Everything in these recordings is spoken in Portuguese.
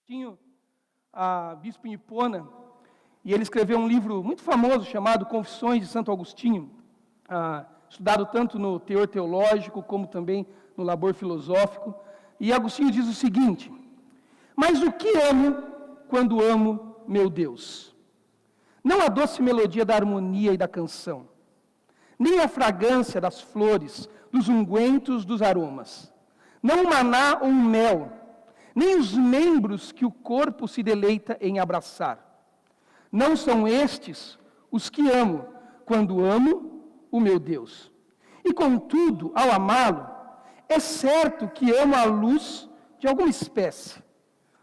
Tinha a Bispo em Hipona, e ele escreveu um livro muito famoso chamado Confissões de Santo Agostinho, estudado tanto no teor teológico como também no labor filosófico. E Agostinho diz o seguinte: mas o que amo quando amo meu Deus? Não a doce melodia da harmonia e da canção, nem a fragrância das flores, dos ungüentos, dos aromas, não o maná ou o mel, nem os membros que o corpo se deleita em abraçar. Não são estes os que amo, quando amo o meu Deus. E contudo, ao amá-lo, é certo que amo a luz de alguma espécie.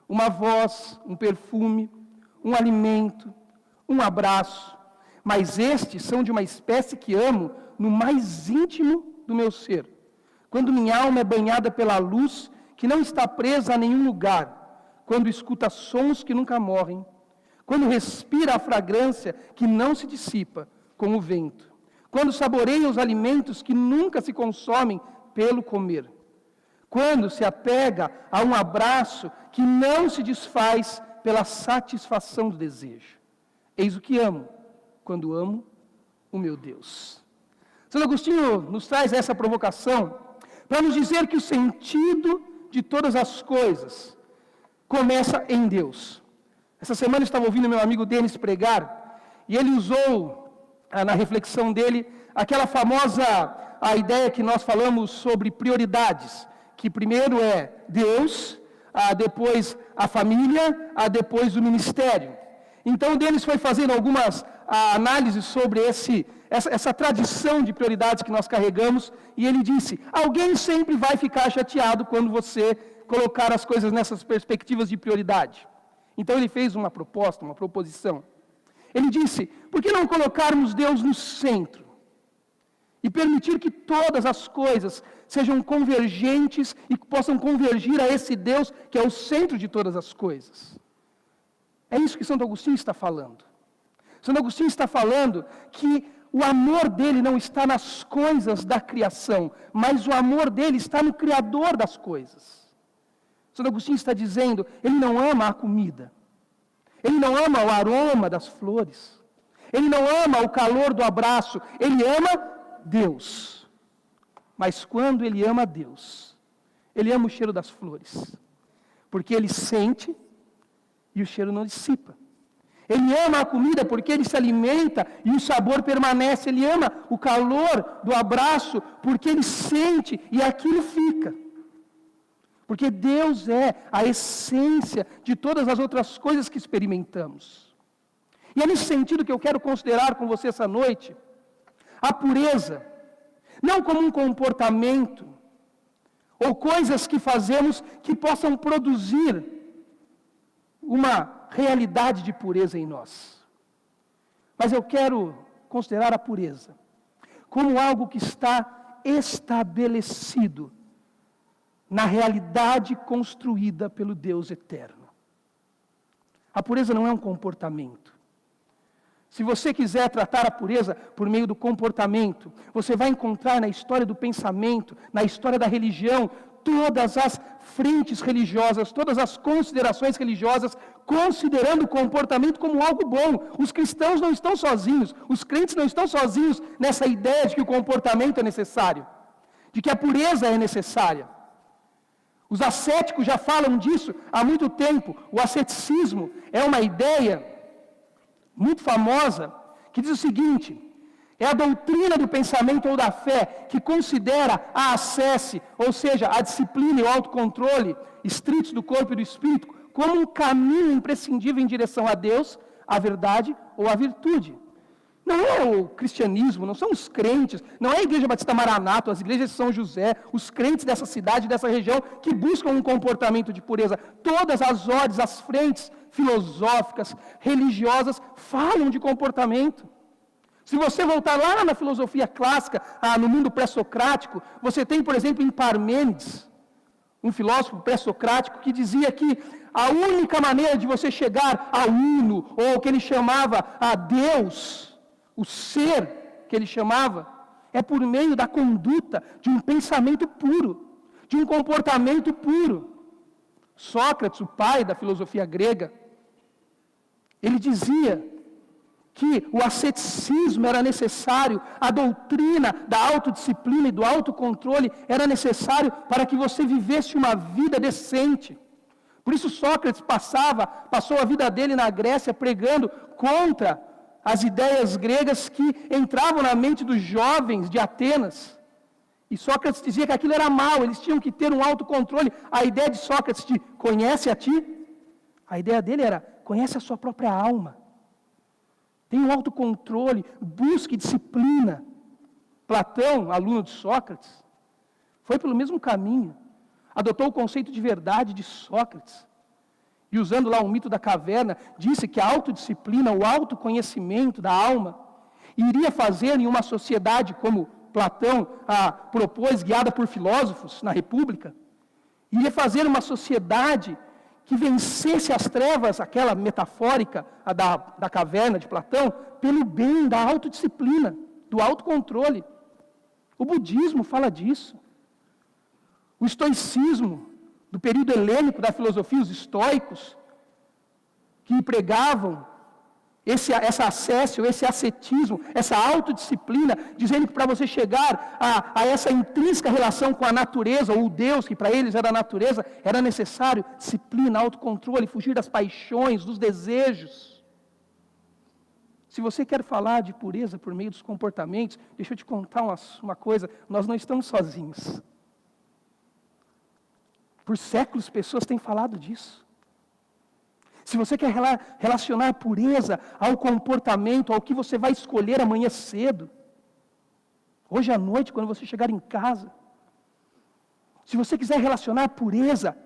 Uma voz, um perfume, um alimento, um abraço. Mas estes são de uma espécie que amo no mais íntimo do meu ser. Quando minha alma é banhada pela luz que não está presa a nenhum lugar, quando escuta sons que nunca morrem, quando respira a fragrância que não se dissipa com o vento, quando saboreia os alimentos que nunca se consomem pelo comer, quando se apega a um abraço que não se desfaz pela satisfação do desejo. Eis o que amo, quando amo o meu Deus. Santo Agostinho nos traz essa provocação para nos dizer que o sentido de todas as coisas começa em Deus. Essa semana eu estava ouvindo meu amigo Denis pregar, e ele usou na reflexão dele aquela famosa a ideia que nós falamos sobre prioridades, que primeiro é Deus, depois a família, depois o ministério. Então o Denis foi fazendo algumas análises sobre essa tradição de prioridades que nós carregamos, e ele disse: alguém sempre vai ficar chateado quando você colocar as coisas nessas perspectivas de prioridade. Então ele fez uma proposta, uma proposição. Ele disse: por que não colocarmos Deus no centro? E permitir que todas as coisas sejam convergentes e possam convergir a esse Deus que é o centro de todas as coisas. É isso que Santo Agostinho está falando. Santo Agostinho está falando que o amor dele não está nas coisas da criação, mas o amor dele está no Criador das coisas. Santo Agostinho está dizendo, ele não ama a comida, ele não ama o aroma das flores, ele não ama o calor do abraço, ele ama Deus. Mas quando ele ama Deus, ele ama o cheiro das flores, porque ele sente e o cheiro não dissipa. Ele ama a comida porque ele se alimenta e o sabor permanece. Ele ama o calor do abraço porque ele sente e aquilo fica. Porque Deus é a essência de todas as outras coisas que experimentamos. E é nesse sentido que eu quero considerar com você essa noite a pureza, não como um comportamento ou coisas que fazemos que possam produzir uma realidade de pureza em nós. Mas eu quero considerar a pureza como algo que está estabelecido na realidade construída pelo Deus eterno. A pureza não é um comportamento. Se você quiser tratar a pureza por meio do comportamento, você vai encontrar na história do pensamento, na história da religião, todas as frentes religiosas, todas as considerações religiosas, considerando o comportamento como algo bom. Os cristãos não estão sozinhos, os crentes não estão sozinhos nessa ideia de que o comportamento é necessário, de que a pureza é necessária. Os ascéticos já falam disso há muito tempo. O asceticismo é uma ideia muito famosa que diz o seguinte: é a doutrina do pensamento ou da fé que considera a ascese, ou seja, a disciplina e o autocontrole estritos do corpo e do espírito, como um caminho imprescindível em direção a Deus, à verdade ou à virtude. Não é o cristianismo, não são os crentes, não é a Igreja Batista Maranata, as igrejas de São José, os crentes dessa cidade, dessa região, que buscam um comportamento de pureza. Todas as ordens, as frentes filosóficas, religiosas, falam de comportamento. Se você voltar lá na filosofia clássica, no mundo pré-socrático, você tem, por exemplo, em Parmênides, um filósofo pré-socrático que dizia que a única maneira de você chegar ao uno, ou o que ele chamava a Deus, o ser que ele chamava, é por meio da conduta de um pensamento puro, de um comportamento puro. Sócrates, o pai da filosofia grega, ele dizia que o asceticismo era necessário, a doutrina da autodisciplina e do autocontrole era necessário para que você vivesse uma vida decente. Por isso Sócrates passou a vida dele na Grécia pregando contra as ideias gregas que entravam na mente dos jovens de Atenas. E Sócrates dizia que aquilo era mal, eles tinham que ter um autocontrole. A ideia de Sócrates de conhece a ti, a ideia dele era conhece a sua própria alma. Tenha um autocontrole, busque disciplina. Platão, aluno de Sócrates, foi pelo mesmo caminho. Adotou o conceito de verdade de Sócrates. E usando lá o mito da caverna, disse que a autodisciplina, o autoconhecimento da alma, iria fazer em uma sociedade como Platão propôs, guiada por filósofos na República, iria fazer uma sociedade que vencesse as trevas, aquela metafórica da caverna de Platão, pelo bem da autodisciplina, do autocontrole. O budismo fala disso. O estoicismo, do período helênico da filosofia, os estoicos, que pregavam esse ascetismo, essa autodisciplina, dizendo que para você chegar a essa intrínseca relação com a natureza, ou o Deus, que para eles era a natureza, era necessário disciplina, autocontrole, fugir das paixões, dos desejos. Se você quer falar de pureza por meio dos comportamentos, deixa eu te contar uma coisa, nós não estamos sozinhos. Por séculos, pessoas têm falado disso. Se você quer relacionar pureza ao comportamento, ao que você vai escolher amanhã cedo, hoje à noite, quando você chegar em casa, se você quiser relacionar pureza,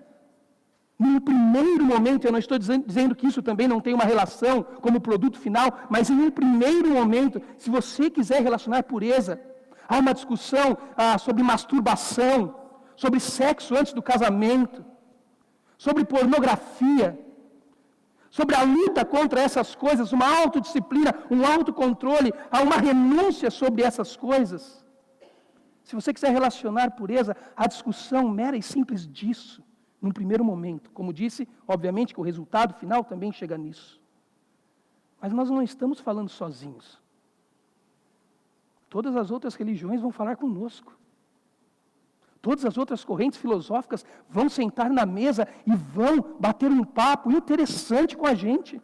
num primeiro momento, eu não estou dizendo que isso também não tem uma relação como produto final, mas em um primeiro momento, se você quiser relacionar pureza, há uma discussão sobre masturbação, sobre sexo antes do casamento, sobre pornografia, sobre a luta contra essas coisas, uma autodisciplina, um autocontrole, há uma renúncia sobre essas coisas. Se você quiser relacionar pureza, a discussão mera e simples disso, num primeiro momento. Como disse, obviamente que o resultado final também chega nisso. Mas nós não estamos falando sozinhos. Todas as outras religiões vão falar conosco. Todas as outras correntes filosóficas vão sentar na mesa e vão bater um papo interessante com a gente.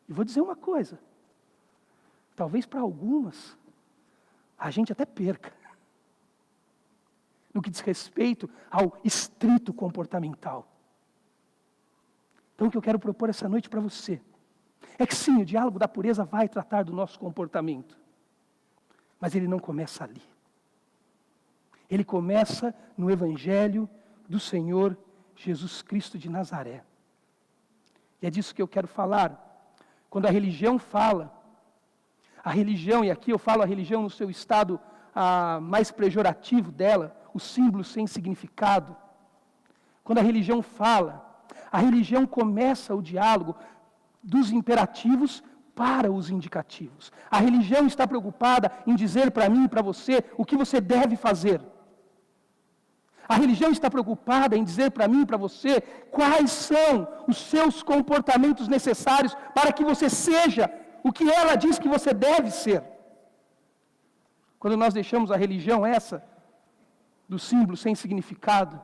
E vou dizer uma coisa. Talvez para algumas, a gente até perca. No que diz respeito ao estrito comportamental. Então o que eu quero propor essa noite para você é que sim, o diálogo da pureza vai tratar do nosso comportamento. Mas ele não começa ali. Ele começa no Evangelho do Senhor Jesus Cristo de Nazaré. E é disso que eu quero falar. Quando a religião fala, a religião, e aqui eu falo a religião no seu estado mais pejorativo dela, o símbolo sem significado. Quando a religião fala, a religião começa o diálogo dos imperativos para os indicativos. A religião está preocupada em dizer para mim e para você o que você deve fazer. A religião está preocupada em dizer para mim e para você quais são os seus comportamentos necessários para que você seja o que ela diz que você deve ser. Quando nós deixamos a religião essa, do símbolo sem significado,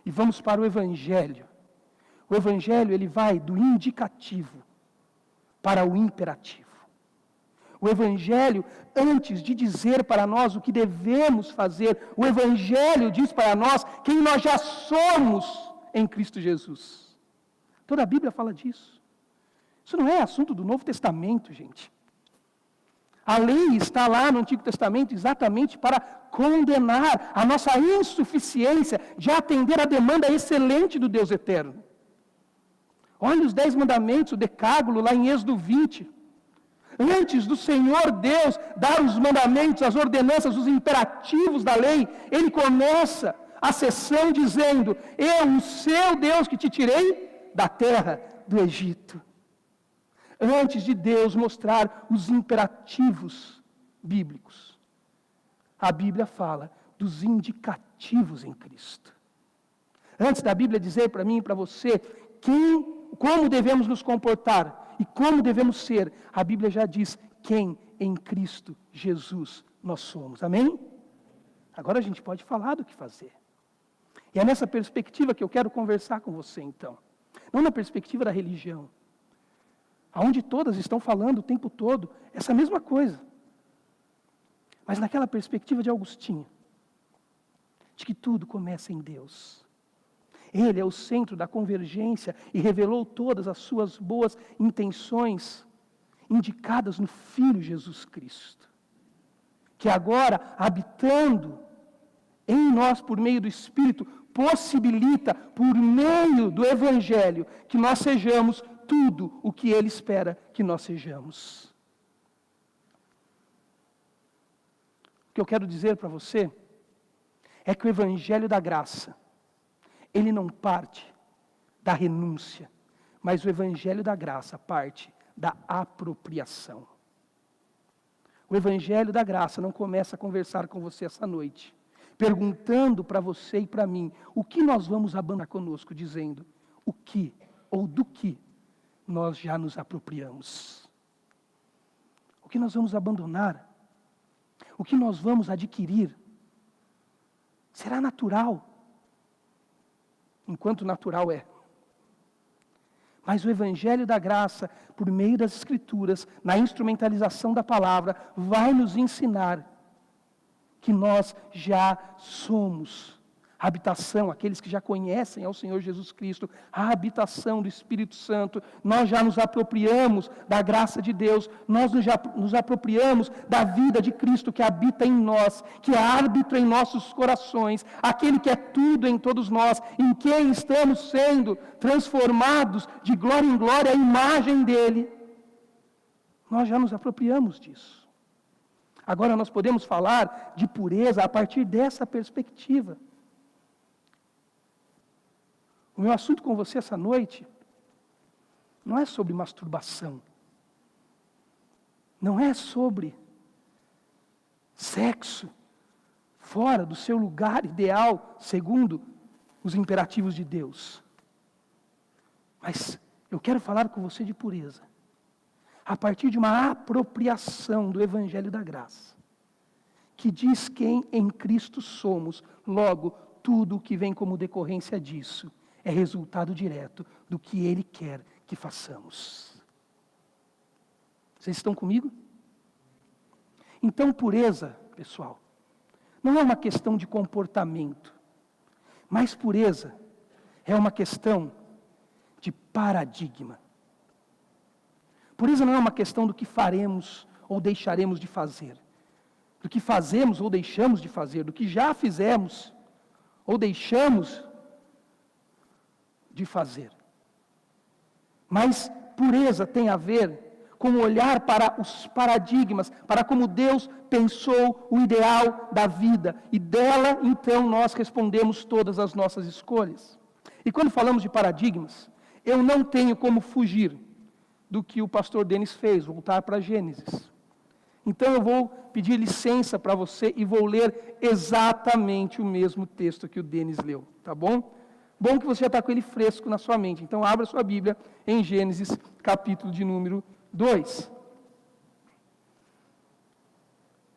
e vamos para o Evangelho. O Evangelho, ele vai do indicativo para o imperativo. O Evangelho, antes de dizer para nós o que devemos fazer, o Evangelho diz para nós quem nós já somos em Cristo Jesus. Toda a Bíblia fala disso. Isso não é assunto do Novo Testamento, gente. A lei está lá no Antigo Testamento exatamente para condenar a nossa insuficiência de atender a demanda excelente do Deus eterno. Olha os 10 mandamentos, o decágulo lá em Êxodo 20. Antes do Senhor Deus dar os mandamentos, as ordenanças, os imperativos da lei, Ele começa a sessão dizendo: eu, o seu Deus que te tirei da terra do Egito. Antes de Deus mostrar os imperativos bíblicos, a Bíblia fala dos indicativos em Cristo. Antes da Bíblia dizer para mim e para você como devemos nos comportar e como devemos ser, a Bíblia já diz quem em Cristo Jesus nós somos. Amém? Agora a gente pode falar do que fazer. E é nessa perspectiva que eu quero conversar com você, então. Não na perspectiva da religião, aonde todas estão falando o tempo todo essa mesma coisa. Mas naquela perspectiva de Agostinho, de que tudo começa em Deus. Ele é o centro da convergência e revelou todas as suas boas intenções indicadas no Filho Jesus Cristo, que agora, habitando em nós por meio do Espírito, possibilita, por meio do Evangelho, que nós sejamos tudo o que Ele espera que nós sejamos. O que eu quero dizer para você é que o Evangelho da graça, ele não parte da renúncia, mas o Evangelho da graça parte da apropriação. O Evangelho da graça não começa a conversar com você essa noite, perguntando para você e para mim, o que nós vamos abandonar conosco, dizendo o que ou do que nós já nos apropriamos. O que nós vamos abandonar, o que nós vamos adquirir, será natural, enquanto natural é. Mas o Evangelho da graça, por meio das Escrituras, na instrumentalização da palavra, vai nos ensinar que nós já somos a habitação, aqueles que já conhecem ao Senhor Jesus Cristo, a habitação do Espírito Santo. Nós já nos apropriamos da graça de Deus, nós já nos apropriamos da vida de Cristo que habita em nós, que é árbitro em nossos corações, aquele que é tudo em todos nós, em quem estamos sendo transformados de glória em glória à imagem dele. Nós já nos apropriamos disso. Agora nós podemos falar de pureza a partir dessa perspectiva. O meu assunto com você essa noite não é sobre masturbação, não é sobre sexo fora do seu lugar ideal, segundo os imperativos de Deus. Mas eu quero falar com você de pureza, a partir de uma apropriação do Evangelho da Graça, que diz quem em Cristo somos, logo, tudo o que vem como decorrência disso é resultado direto do que Ele quer que façamos. Vocês estão comigo? Então, pureza, pessoal, não é uma questão de comportamento, mas pureza é uma questão de paradigma. Pureza não é uma questão do que faremos ou deixaremos de fazer, do que fazemos ou deixamos de fazer, do que já fizemos ou deixamos de fazer. Mas pureza tem a ver com olhar para os paradigmas, para como Deus pensou o ideal da vida, e dela, então, nós respondemos todas as nossas escolhas. E quando falamos de paradigmas, eu não tenho como fugir do que o pastor Denis fez, voltar para Gênesis. Então eu vou pedir licença para você e vou ler exatamente o mesmo texto que o Denis leu, tá bom? Bom que você já está com ele fresco na sua mente. Então abra sua Bíblia em Gênesis, capítulo de número 2.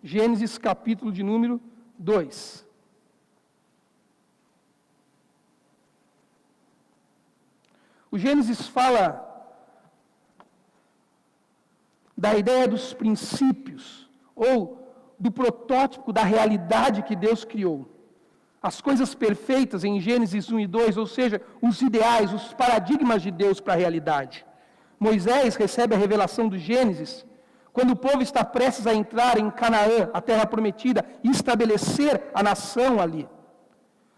Gênesis, capítulo de número 2. O Gênesis fala da ideia dos princípios, ou do protótipo da realidade que Deus criou. As coisas perfeitas em Gênesis 1 e 2, ou seja, os ideais, os paradigmas de Deus para a realidade. Moisés recebe a revelação do Gênesis quando o povo está prestes a entrar em Canaã, a terra prometida, e estabelecer a nação ali.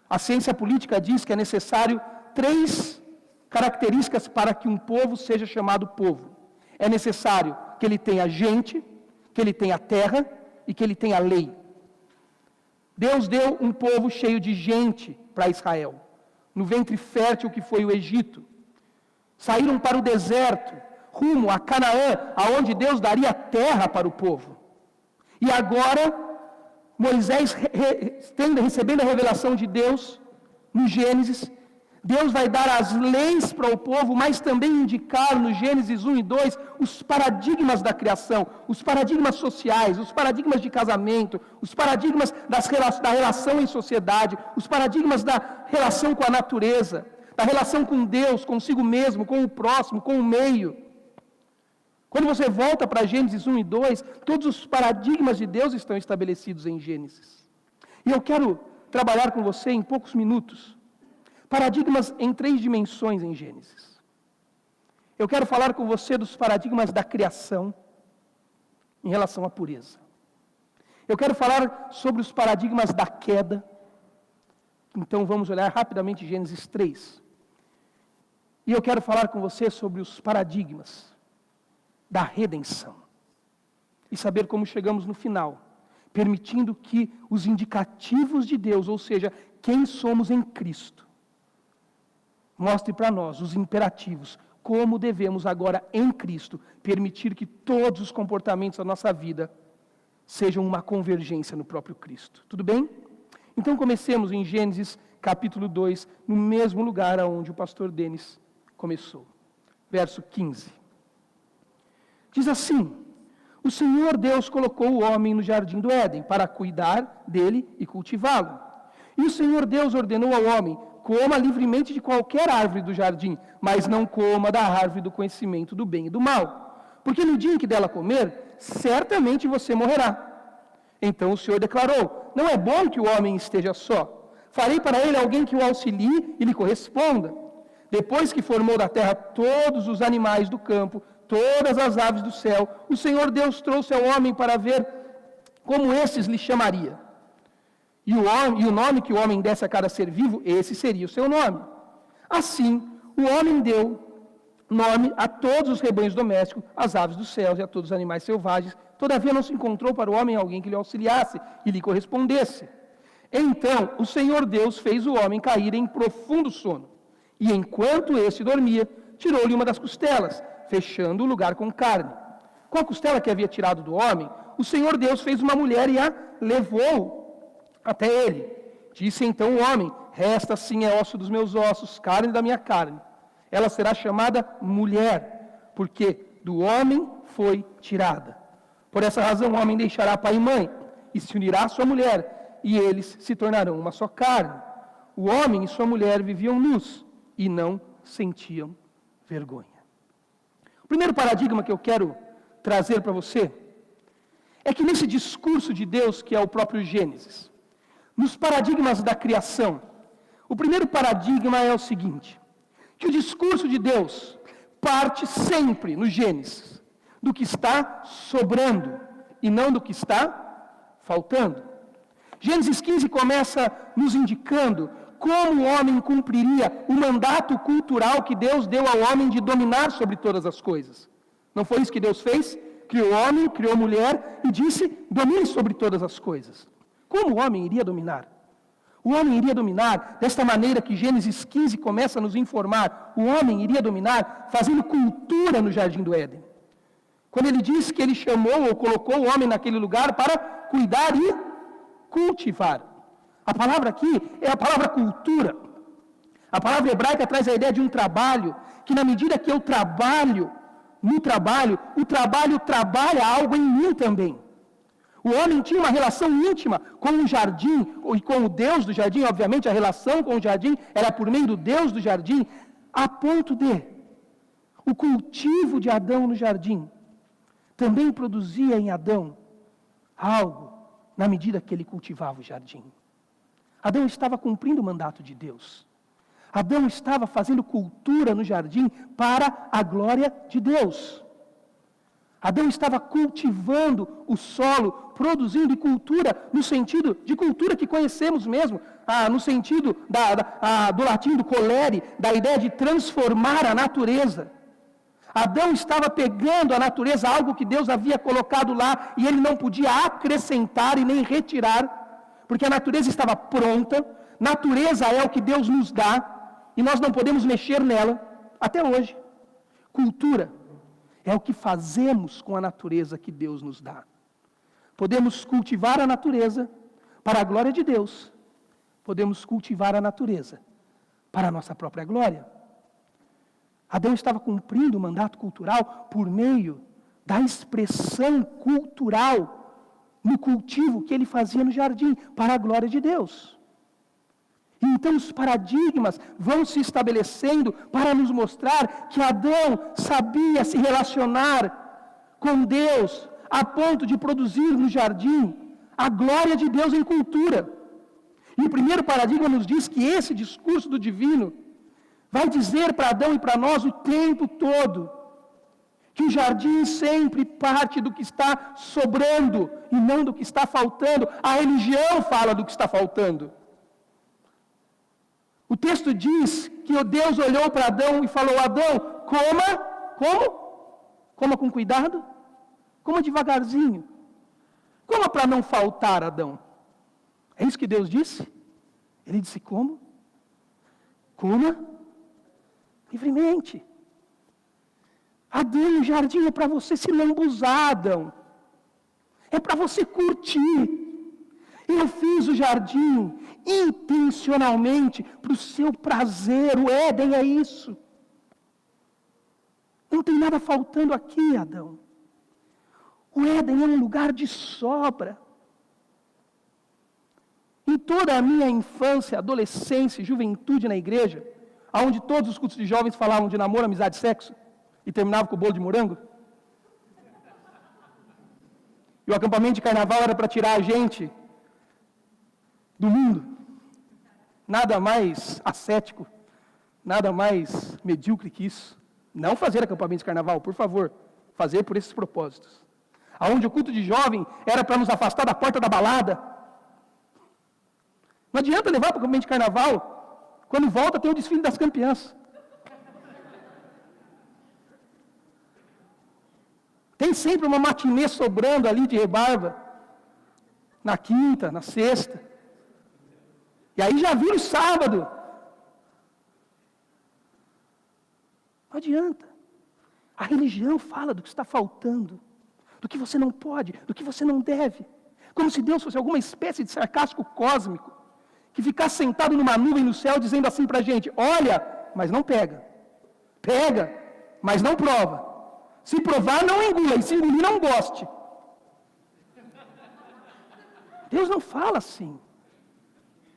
A ciência política diz que é necessário 3 características para que um povo seja chamado povo. É necessário que ele tenha gente, que ele tenha terra e que ele tenha lei. Deus deu um povo cheio de gente para Israel, no ventre fértil que foi o Egito. Saíram para o deserto, rumo a Canaã, aonde Deus daria terra para o povo. E agora, Moisés, recebendo a revelação de Deus, no Gênesis, Deus vai dar as leis para o povo, mas também indicar no Gênesis 1 e 2 os paradigmas da criação, os paradigmas sociais, os paradigmas de casamento, os paradigmas da relação em sociedade, os paradigmas da relação com a natureza, da relação com Deus, consigo mesmo, com o próximo, com o meio. Quando você volta para Gênesis 1 e 2, todos os paradigmas de Deus estão estabelecidos em Gênesis. E eu quero trabalhar com você em poucos minutos paradigmas em 3 dimensões em Gênesis. Eu quero falar com você dos paradigmas da criação em relação à pureza. Eu quero falar sobre os paradigmas da queda. Então vamos olhar rapidamente Gênesis 3. E eu quero falar com você sobre os paradigmas da redenção. E saber como chegamos no final, permitindo que os indicativos de Deus, ou seja, quem somos em Cristo, mostre para nós os imperativos, como devemos agora em Cristo permitir que todos os comportamentos da nossa vida sejam uma convergência no próprio Cristo. Tudo bem? Então comecemos em Gênesis capítulo 2, no mesmo lugar onde o pastor Denis começou. Verso 15. Diz assim: o Senhor Deus colocou o homem no jardim do Éden para cuidar dele e cultivá-lo. E o Senhor Deus ordenou ao homem: coma livremente de qualquer árvore do jardim, mas não coma da árvore do conhecimento do bem e do mal. Porque no dia em que dela comer, certamente você morrerá. Então o Senhor declarou: não é bom que o homem esteja só. Farei para ele alguém que o auxilie e lhe corresponda. Depois que formou da terra todos os animais do campo, todas as aves do céu, o Senhor Deus trouxe ao homem para ver como esses lhe chamaria. E o nome que o homem desse a cada ser vivo, esse seria o seu nome. Assim, o homem deu nome a todos os rebanhos domésticos, às aves dos céus e a todos os animais selvagens. Todavia não se encontrou para o homem alguém que lhe auxiliasse e lhe correspondesse. Então o Senhor Deus fez o homem cair em profundo sono. E enquanto este dormia, tirou-lhe uma das costelas, fechando o lugar com carne. Com a costela que havia tirado do homem, o Senhor Deus fez uma mulher e a levou até ele. Disse então o homem: esta sim é osso dos meus ossos, carne da minha carne. Ela será chamada mulher, porque do homem foi tirada. Por essa razão o homem deixará pai e mãe, e se unirá à sua mulher, e eles se tornarão uma só carne. O homem e sua mulher viviam nus, e não sentiam vergonha. O primeiro paradigma que eu quero trazer para você é que nesse discurso de Deus, que é o próprio Gênesis, nos paradigmas da criação, o primeiro paradigma é o seguinte: que o discurso de Deus parte sempre, no Gênesis, do que está sobrando e não do que está faltando. Gênesis 15 começa nos indicando como o homem cumpriria o mandato cultural que Deus deu ao homem de dominar sobre todas as coisas. Não foi isso que Deus fez? Criou o homem, criou a mulher e disse: domine sobre todas as coisas. Como o homem iria dominar? O homem iria dominar desta maneira que Gênesis 15 começa a nos informar. O homem iria dominar fazendo cultura no jardim do Éden. Quando ele diz que ele chamou ou colocou o homem naquele lugar para cuidar e cultivar. A palavra aqui é a palavra cultura. A palavra hebraica traz a ideia de um trabalho, que na medida que eu trabalho no trabalho, o trabalho trabalha algo em mim também. O homem tinha uma relação íntima com o jardim, e com o Deus do jardim. Obviamente a relação com o jardim era por meio do Deus do jardim, a ponto de o cultivo de Adão no jardim também produzia em Adão algo na medida que ele cultivava o jardim. Adão estava cumprindo o mandato de Deus. Adão estava fazendo cultura no jardim para a glória de Deus. Adão estava cultivando o solo, produzindo cultura, no sentido de cultura que conhecemos mesmo, no sentido do latim do colere, da ideia de transformar a natureza. Adão estava pegando a natureza, algo que Deus havia colocado lá, e ele não podia acrescentar e nem retirar, porque a natureza estava pronta. Natureza é o que Deus nos dá, e nós não podemos mexer nela, até hoje. Cultura é o que fazemos com a natureza que Deus nos dá. Podemos cultivar a natureza para a glória de Deus. Podemos cultivar a natureza para a nossa própria glória. Adão estava cumprindo o mandato cultural por meio da expressão cultural no cultivo que ele fazia no jardim, para a glória de Deus. Então os paradigmas vão se estabelecendo para nos mostrar que Adão sabia se relacionar com Deus a ponto de produzir no jardim a glória de Deus em cultura. E o primeiro paradigma nos diz que esse discurso do divino vai dizer para Adão e para nós o tempo todo que o jardim sempre parte do que está sobrando e não do que está faltando. A religião fala do que está faltando. O texto diz que o Deus olhou para Adão e falou: Adão, coma com cuidado, coma devagarzinho, coma para não faltar, Adão. É isso que Deus disse? Ele disse: coma livremente. Adão, o jardim é para você se lambuzar, Adão. É para você curtir. Eu fiz o jardim intencionalmente para o seu prazer. O Éden é isso. Não tem nada faltando aqui, Adão. O Éden é um lugar de sobra. Em toda a minha infância, adolescência e juventude na igreja, onde todos os cultos de jovens falavam de namoro, amizade e sexo, e terminavam com o bolo de morango, e o acampamento de carnaval era para tirar a gente do mundo. Nada mais ascético, nada mais medíocre que isso. Não fazer acampamento de carnaval, por favor, fazer por esses propósitos. Aonde o culto de jovem era para nos afastar da porta da balada. Não adianta levar para o acampamento de carnaval, quando volta tem o desfile das campeãs. Tem sempre uma matinê sobrando ali de rebarba, na quinta, na sexta. E aí já vira o sábado. Não adianta. A religião fala do que está faltando, do que você não pode, do que você não deve. Como se Deus fosse alguma espécie de sarcástico cósmico, que ficasse sentado numa nuvem no céu dizendo assim para a gente: olha, mas não pega. Pega, mas não prova. Se provar, não engula, e se engolir, não goste. Deus não fala assim.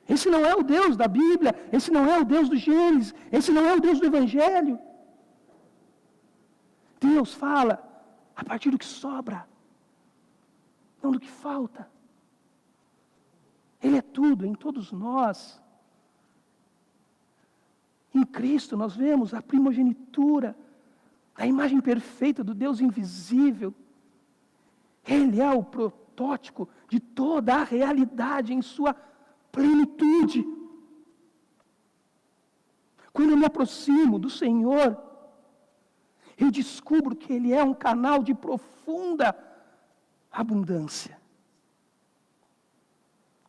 Esse não é o Deus da Bíblia, esse não é o Deus do Gênesis, esse não é o Deus do Evangelho. Deus fala a partir do que sobra, não do que falta. Ele é tudo em todos nós. Em Cristo nós vemos a primogenitura, a imagem perfeita do Deus invisível. Ele é o protótipo de toda a realidade em sua plenitude. Quando eu me aproximo do Senhor, eu descubro que Ele é um canal de profunda abundância.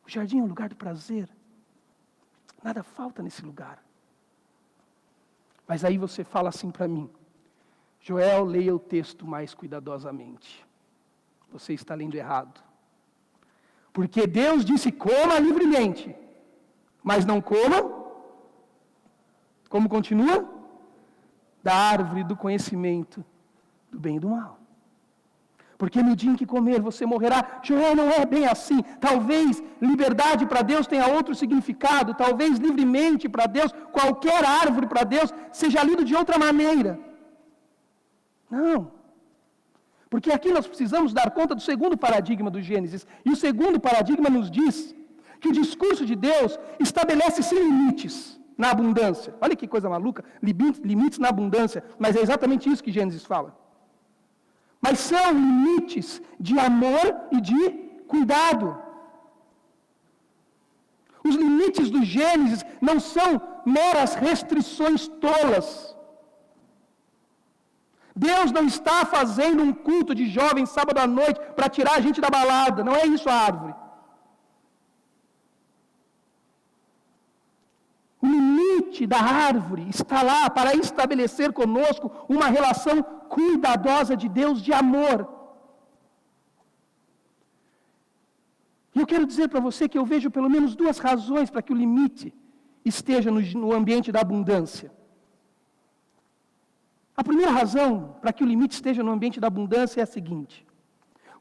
O jardim é um lugar do prazer. Nada falta nesse lugar. Mas aí você fala assim para mim: Joel, leia o texto mais cuidadosamente. Você está lendo errado. Porque Deus disse: coma livremente, mas não coma. Como continua? Da árvore do conhecimento do bem e do mal. Porque no dia em que comer você morrerá. Joel, não é bem assim. Talvez liberdade para Deus tenha outro significado. Talvez livremente para Deus, qualquer árvore para Deus, seja lido de outra maneira. Não. Porque aqui nós precisamos dar conta do segundo paradigma do Gênesis. E o segundo paradigma nos diz que o discurso de Deus estabelece sem limites na abundância. Olha que coisa maluca, limites na abundância. Mas é exatamente isso que Gênesis fala. Mas são limites de amor e de cuidado. Os limites do Gênesis não são meras restrições tolas. Deus não está fazendo um culto de jovens sábado à noite para tirar a gente da balada. Não é isso a árvore. O limite da árvore está lá para estabelecer conosco uma relação cuidadosa de Deus de amor. E eu quero dizer para você que eu vejo pelo menos duas razões para que o limite esteja no ambiente da abundância? A primeira razão para que o limite esteja no ambiente da abundância é a seguinte: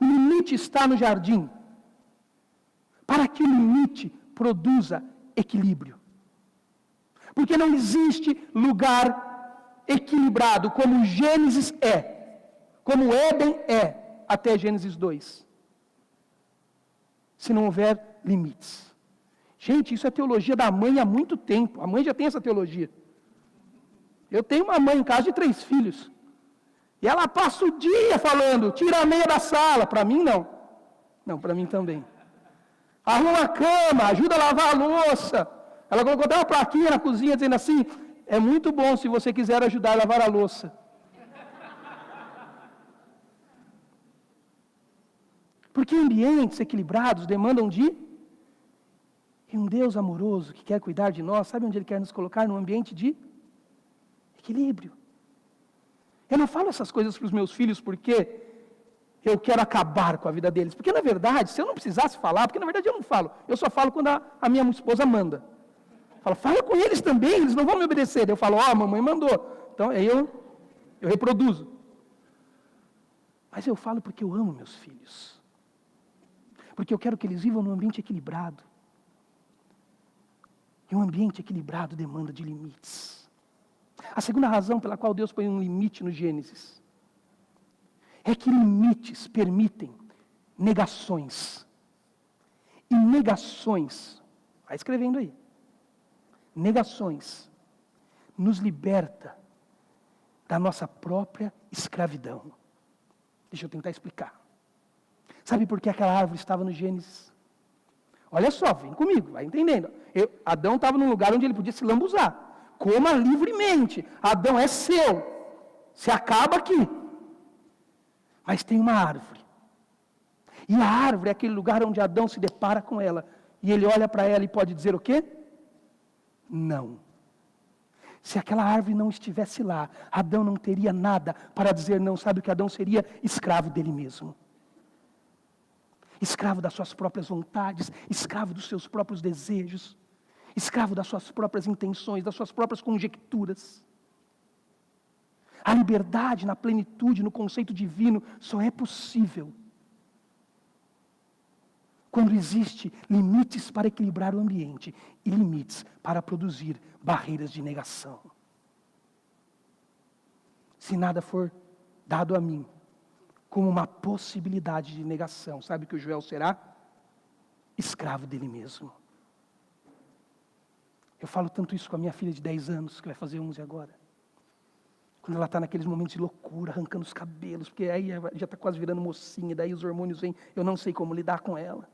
o limite está no jardim para que o limite produza equilíbrio. Porque não existe lugar equilibrado como Gênesis é, como Éden é, até Gênesis 2, se não houver limites. Gente, isso é teologia da mãe há muito tempo. A mãe já tem essa teologia. Eu tenho uma mãe em casa de 3 filhos. E ela passa o dia falando, tira a meia da sala. Para mim, não. Não, para mim também. Arruma a cama, ajuda a lavar a louça. Ela colocou até uma plaquinha na cozinha dizendo assim, é muito bom se você quiser ajudar a lavar a louça. Porque ambientes equilibrados demandam de um Deus amoroso que quer cuidar de nós. Sabe onde Ele quer nos colocar? Num ambiente de equilíbrio. Eu não falo essas coisas para os meus filhos porque eu quero acabar com a vida deles. Porque, na verdade, se eu não precisasse falar, porque, na verdade, eu não falo. Eu só falo quando a minha esposa manda. Fala com eles também, eles não vão me obedecer. Eu falo, a mamãe mandou. Então, aí eu reproduzo. Mas eu falo porque eu amo meus filhos. Porque eu quero que eles vivam num ambiente equilibrado. E um ambiente equilibrado demanda de limites. A segunda razão pela qual Deus põe um limite no Gênesis é que limites permitem negações. E negações, vai escrevendo aí, negações nos liberta da nossa própria escravidão. Deixa eu tentar explicar. Sabe por que aquela árvore estava no Gênesis? Olha só, vem comigo, vai entendendo. Adão estava num lugar onde ele podia se lambuzar. Coma livremente. Adão é seu. Se acaba aqui. Mas tem uma árvore. E a árvore é aquele lugar onde Adão se depara com ela. E ele olha para ela e pode dizer o quê? Não. Se aquela árvore não estivesse lá, Adão não teria nada para dizer não. Sabe o que Adão seria? Escravo dele mesmo. Escravo das suas próprias vontades, escravo dos seus próprios desejos, escravo das suas próprias intenções, das suas próprias conjecturas. A liberdade na plenitude, no conceito divino, só é possível quando existe limites para equilibrar o ambiente e limites para produzir barreiras de negação. Se nada for dado a mim como uma possibilidade de negação, sabe que o Joel será? Escravo dele mesmo. Eu falo tanto isso com a minha filha de 10 anos, que vai fazer 11 agora. Quando ela está naqueles momentos de loucura, arrancando os cabelos, porque aí já está quase virando mocinha, daí os hormônios vêm, eu não sei como lidar com ela.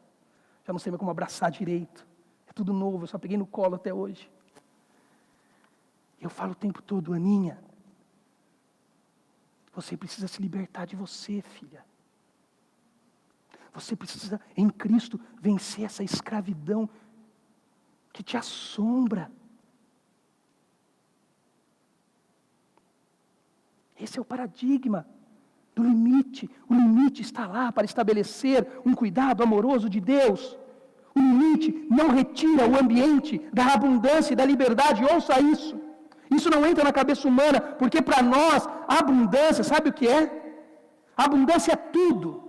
Já não sei mais como abraçar direito. É tudo novo, eu só peguei no colo até hoje. Eu falo o tempo todo, Aninha, você precisa se libertar de você, filha. Você precisa, em Cristo, vencer essa escravidão que te assombra. Esse é o paradigma do limite. O limite está lá para estabelecer um cuidado amoroso de Deus. O limite não retira o ambiente da abundância e da liberdade. Ouça isso. Isso não entra na cabeça humana, porque para nós, a abundância, sabe o que é? A abundância é tudo.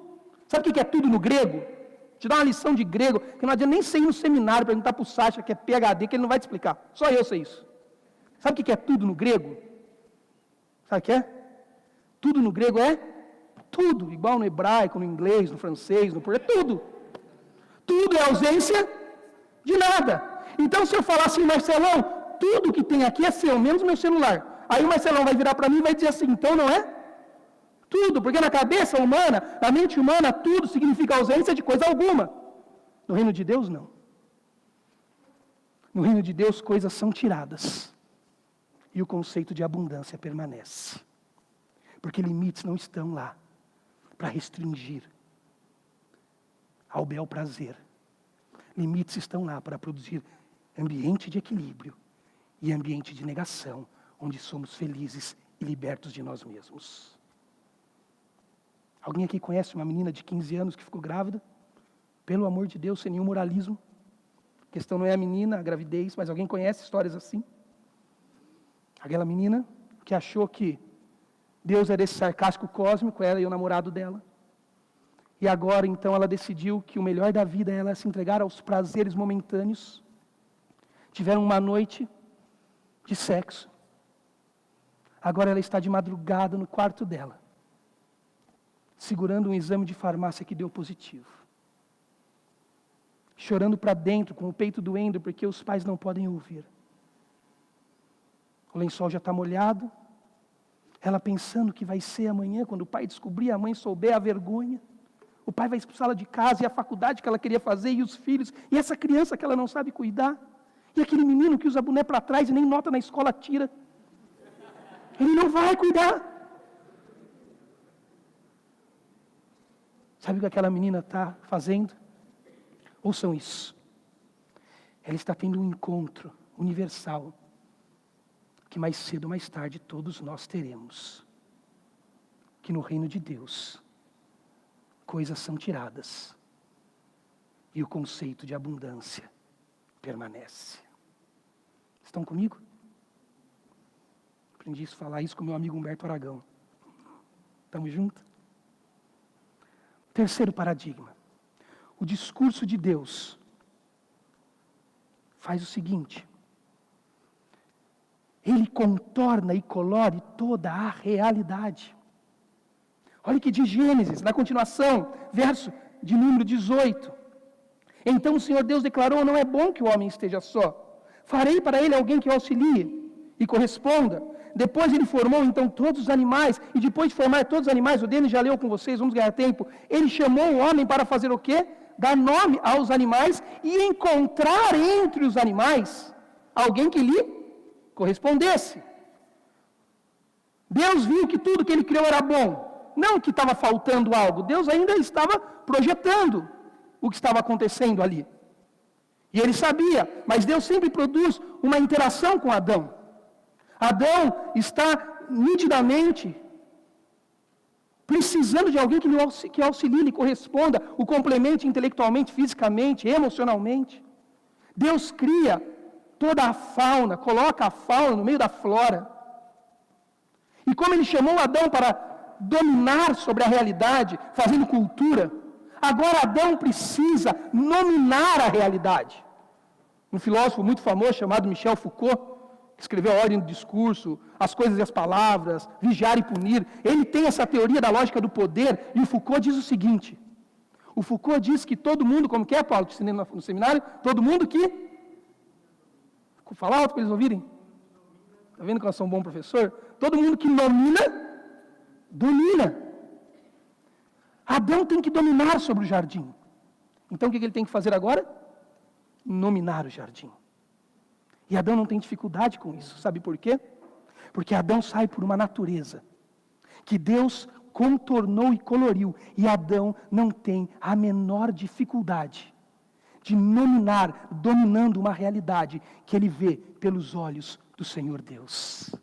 Sabe o que é tudo no grego? Te dá uma lição de grego, que não adianta nem ser ir no seminário, perguntar para o Sacha, que é PhD, que ele não vai te explicar. Só eu sei isso. Sabe o que é tudo no grego? Sabe o que é? Tudo no grego é tudo, igual no hebraico, no inglês, no francês, no português, tudo. Tudo é ausência de nada. Então, se eu falar assim, Marcelão, tudo que tem aqui é seu, menos meu celular. Aí o Marcelão vai virar para mim e vai dizer assim, então não é? Tudo, porque na cabeça humana, na mente humana, tudo significa ausência de coisa alguma. No reino de Deus, não. No reino de Deus, coisas são tiradas. E o conceito de abundância permanece. Porque limites não estão lá para restringir ao bel prazer. Limites estão lá para produzir ambiente de equilíbrio e ambiente de negação, onde somos felizes e libertos de nós mesmos. Alguém aqui conhece uma menina de 15 anos que ficou grávida? Pelo amor de Deus, sem nenhum moralismo. A questão não é a menina, a gravidez, mas alguém conhece histórias assim? Aquela menina que achou que Deus era esse sarcástico cósmico, ela e o namorado dela. E agora, então, ela decidiu que o melhor da vida é ela se entregar aos prazeres momentâneos. Tiveram uma noite de sexo. Agora ela está de madrugada no quarto dela, segurando um exame de farmácia que deu positivo. Chorando para dentro, com o peito doendo, porque os pais não podem ouvir. O lençol já está molhado. Ela pensando que vai ser amanhã, quando o pai descobrir, a mãe souber a vergonha. O pai vai expulsá-la de casa, e a faculdade que ela queria fazer, e os filhos, e essa criança que ela não sabe cuidar. E aquele menino que usa boné para trás e nem nota na escola tira. Ele não vai cuidar. Sabe o que aquela menina está fazendo? Ouçam isso. Ela está tendo um encontro universal, que mais cedo ou mais tarde todos nós teremos. Que no reino de Deus, coisas são tiradas, e o conceito de abundância permanece. Estão comigo? Aprendi a falar isso com meu amigo Humberto Aragão. Estamos juntos? Terceiro paradigma. O discurso de Deus faz o seguinte: ele contorna e colore toda a realidade. Olha o que diz Gênesis, na continuação, verso de número 18. Então o Senhor Deus declarou: não é bom que o homem esteja só. Farei para ele alguém que o auxilie e corresponda. Depois ele formou então todos os animais, e depois de formar todos os animais, o Denis já leu com vocês, vamos ganhar tempo, ele chamou o homem para fazer o quê? Dar nome aos animais e encontrar entre os animais alguém que lhe correspondesse. Deus viu que tudo que ele criou era bom, não que estava faltando algo, Deus ainda estava projetando o que estava acontecendo ali. E ele sabia, mas Deus sempre produz uma interação com Adão. Adão está nitidamente precisando de alguém que auxilie, lhe corresponda, o complemente intelectualmente, fisicamente, emocionalmente. Deus cria toda a fauna, coloca a fauna no meio da flora. E como ele chamou Adão para dominar sobre a realidade, fazendo cultura, agora Adão precisa nominar a realidade. Um filósofo muito famoso chamado Michel Foucault, que escreveu A Ordem do Discurso, As Coisas e as Palavras, Vigiar e Punir, ele tem essa teoria da lógica do poder, e o Foucault diz o seguinte: o Foucault diz que todo mundo, como que é, Paulo, que ensinei no seminário, todo mundo que... Fala alto para eles ouvirem. Está vendo que nós somos um bom professor? Todo mundo que nomina, domina. Adão tem que dominar sobre o jardim. Então o que ele tem que fazer agora? Nominar o jardim. E Adão não tem dificuldade com isso. Sabe por quê? Porque Adão sai por uma natureza que Deus contornou e coloriu. E Adão não tem a menor dificuldade de nominar, dominando uma realidade que ele vê pelos olhos do Senhor Deus.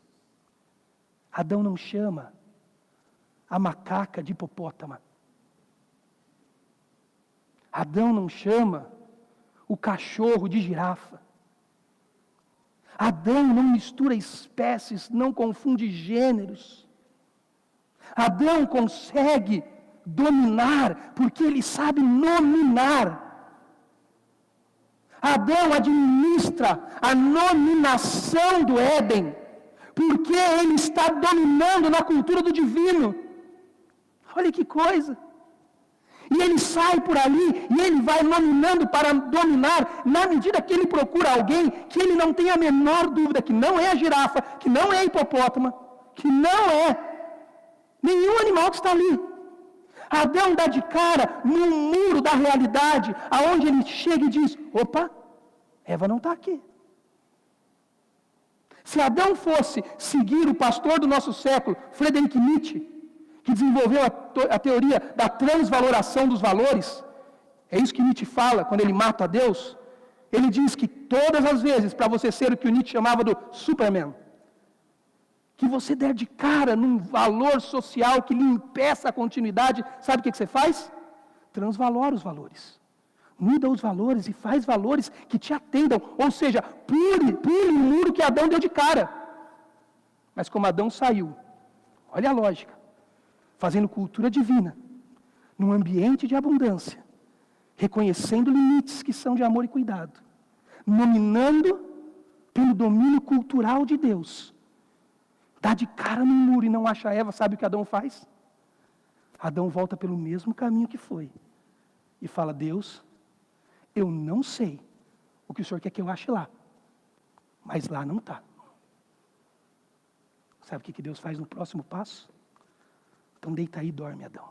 Adão não chama a macaca de hipopótama. Adão não chama o cachorro de girafa. Adão não mistura espécies, não confunde gêneros. Adão consegue dominar, porque ele sabe nominar. Adão administra a nominação do Éden, porque ele está dominando na cultura do divino. Olha que coisa! E ele sai por ali, e ele vai nominando para dominar, na medida que ele procura alguém que ele não tem a menor dúvida, que não é a girafa, que não é a hipopótama, que não é nenhum animal que está ali. Adão dá de cara num muro da realidade, aonde ele chega e diz: opa, Eva não está aqui. Se Adão fosse seguir o pastor do nosso século, Friedrich Nietzsche, que desenvolveu a teoria da transvaloração dos valores, é isso que Nietzsche fala quando ele mata a Deus. Ele diz que todas as vezes, para você ser o que o Nietzsche chamava do Superman, que você der de cara num valor social que lhe impeça a continuidade, sabe o que você faz? Transvalora os valores. Muda os valores e faz valores que te atendam. Ou seja, pule o muro que Adão deu de cara. Mas como Adão saiu, olha a lógica, fazendo cultura divina, num ambiente de abundância, reconhecendo limites que são de amor e cuidado, nominando pelo domínio cultural de Deus, dá de cara no muro e não acha Eva, sabe o que Adão faz? Adão volta pelo mesmo caminho que foi e fala: Deus, eu não sei o que o Senhor quer que eu ache lá, mas lá não está. Sabe o que Deus faz no próximo passo? Então deita aí e dorme, Adão.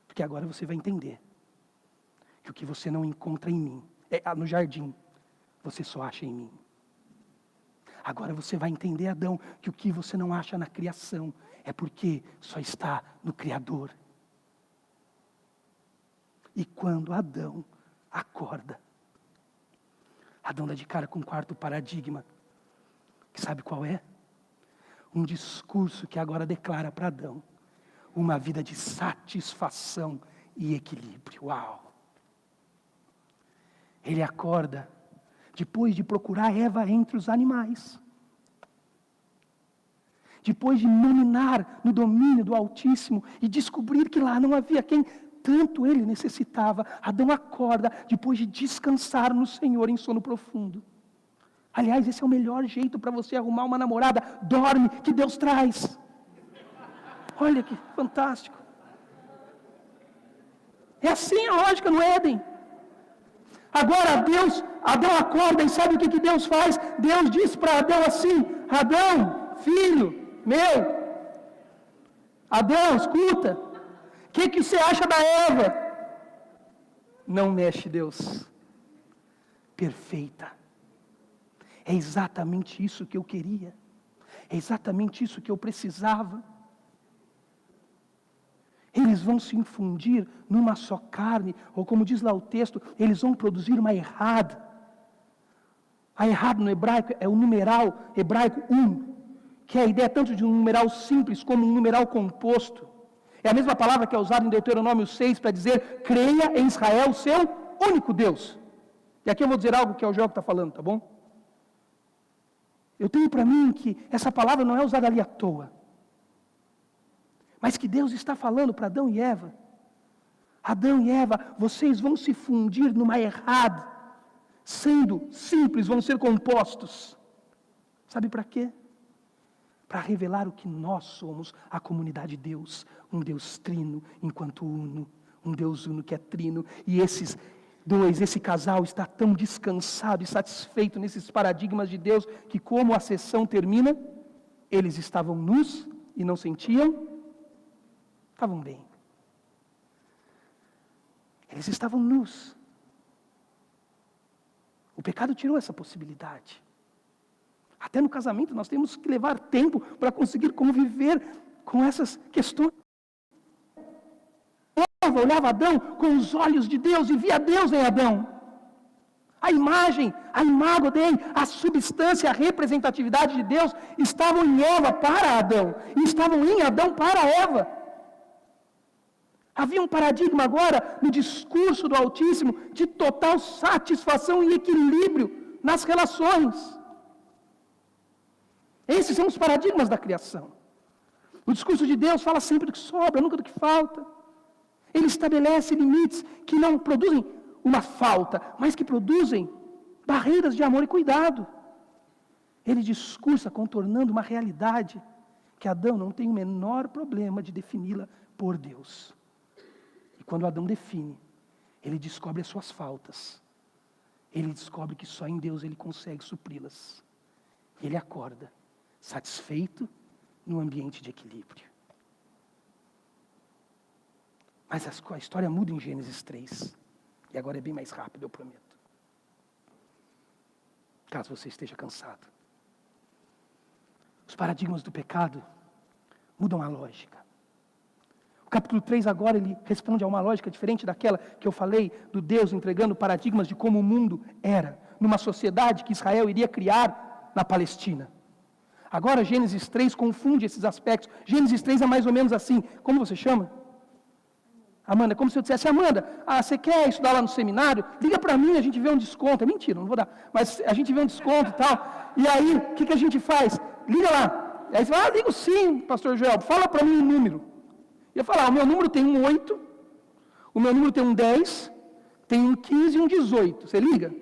Porque agora você vai entender que o que você não encontra em mim, no jardim, você só acha em mim. Agora você vai entender, Adão, que o que você não acha na criação é porque só está no Criador. E quando Adão acorda, Adão dá de cara com um quarto paradigma, que sabe qual é? Um discurso que agora declara para Adão uma vida de satisfação e equilíbrio. Uau! Ele acorda depois de procurar Eva entre os animais, depois de nominar no domínio do Altíssimo e descobrir que lá não havia quem tanto ele necessitava, Adão acorda depois de descansar no Senhor em sono profundo. Aliás, esse é o melhor jeito para você arrumar uma namorada. Dorme, que Deus traz. Olha que fantástico. É assim a lógica no Éden. Agora Adão acorda e sabe o que Deus faz? Deus diz para Adão assim: Adão, filho meu, Adão, escuta, o que você acha da Eva? Não mexe, Deus. Perfeita. É exatamente isso que eu queria. É exatamente isso que eu precisava. Eles vão se infundir numa só carne, ou como diz lá o texto, eles vão produzir uma errada. A errada no hebraico é o numeral hebraico 1, que é a ideia tanto de um numeral simples como um numeral composto. É a mesma palavra que é usada em Deuteronômio 6 para dizer: creia em Israel, o seu único Deus. E aqui eu vou dizer algo que é o João que está falando, tá bom? Eu tenho para mim que essa palavra não é usada ali à toa, mas que Deus está falando para Adão e Eva. Adão e Eva, vocês vão se fundir numa errada, sendo simples, vão ser compostos. Sabe para quê? Para revelar o que nós somos, a comunidade de Deus, um Deus trino enquanto uno, um Deus uno que é trino, e esse casal está tão descansado e satisfeito nesses paradigmas de Deus, que como a sessão termina, eles estavam nus e não sentiam, estavam bem. Eles estavam nus. O pecado tirou essa possibilidade. Até no casamento nós temos que levar tempo para conseguir conviver com essas questões. Eva olhava Adão com os olhos de Deus e via Deus em Adão. A imagem, a imago dele, a substância, a representatividade de Deus estavam em Eva para Adão e estavam em Adão para Eva. Havia um paradigma agora no discurso do Altíssimo de total satisfação e equilíbrio nas relações. Esses são os paradigmas da criação. O discurso de Deus fala sempre do que sobra, nunca do que falta. Ele estabelece limites que não produzem uma falta, mas que produzem barreiras de amor e cuidado. Ele discursa contornando uma realidade que Adão não tem o menor problema de defini-la por Deus. E quando Adão define, ele descobre as suas faltas. Ele descobre que só em Deus ele consegue supri-las. Ele acorda satisfeito num ambiente de equilíbrio. Mas a história muda em Gênesis 3. E agora é bem mais rápido, eu prometo. Caso você esteja cansado. Os paradigmas do pecado mudam a lógica. O capítulo 3 agora ele responde a uma lógica diferente daquela que eu falei, do Deus entregando paradigmas de como o mundo era, numa sociedade que Israel iria criar na Palestina. Agora Gênesis 3 confunde esses aspectos. Gênesis 3 é mais ou menos assim. Como você chama? Amanda, é como se eu dissesse, Amanda, você quer estudar lá no seminário? Liga para mim, a gente vê um desconto. É mentira, não vou dar. Mas a gente vê um desconto e tal. E aí, o que a gente faz? Liga lá. Aí você fala, ligo sim, pastor Joel, fala para mim um número. E eu falo, o meu número tem um 8, o meu número tem um 10, tem um 15 e um 18. Você liga?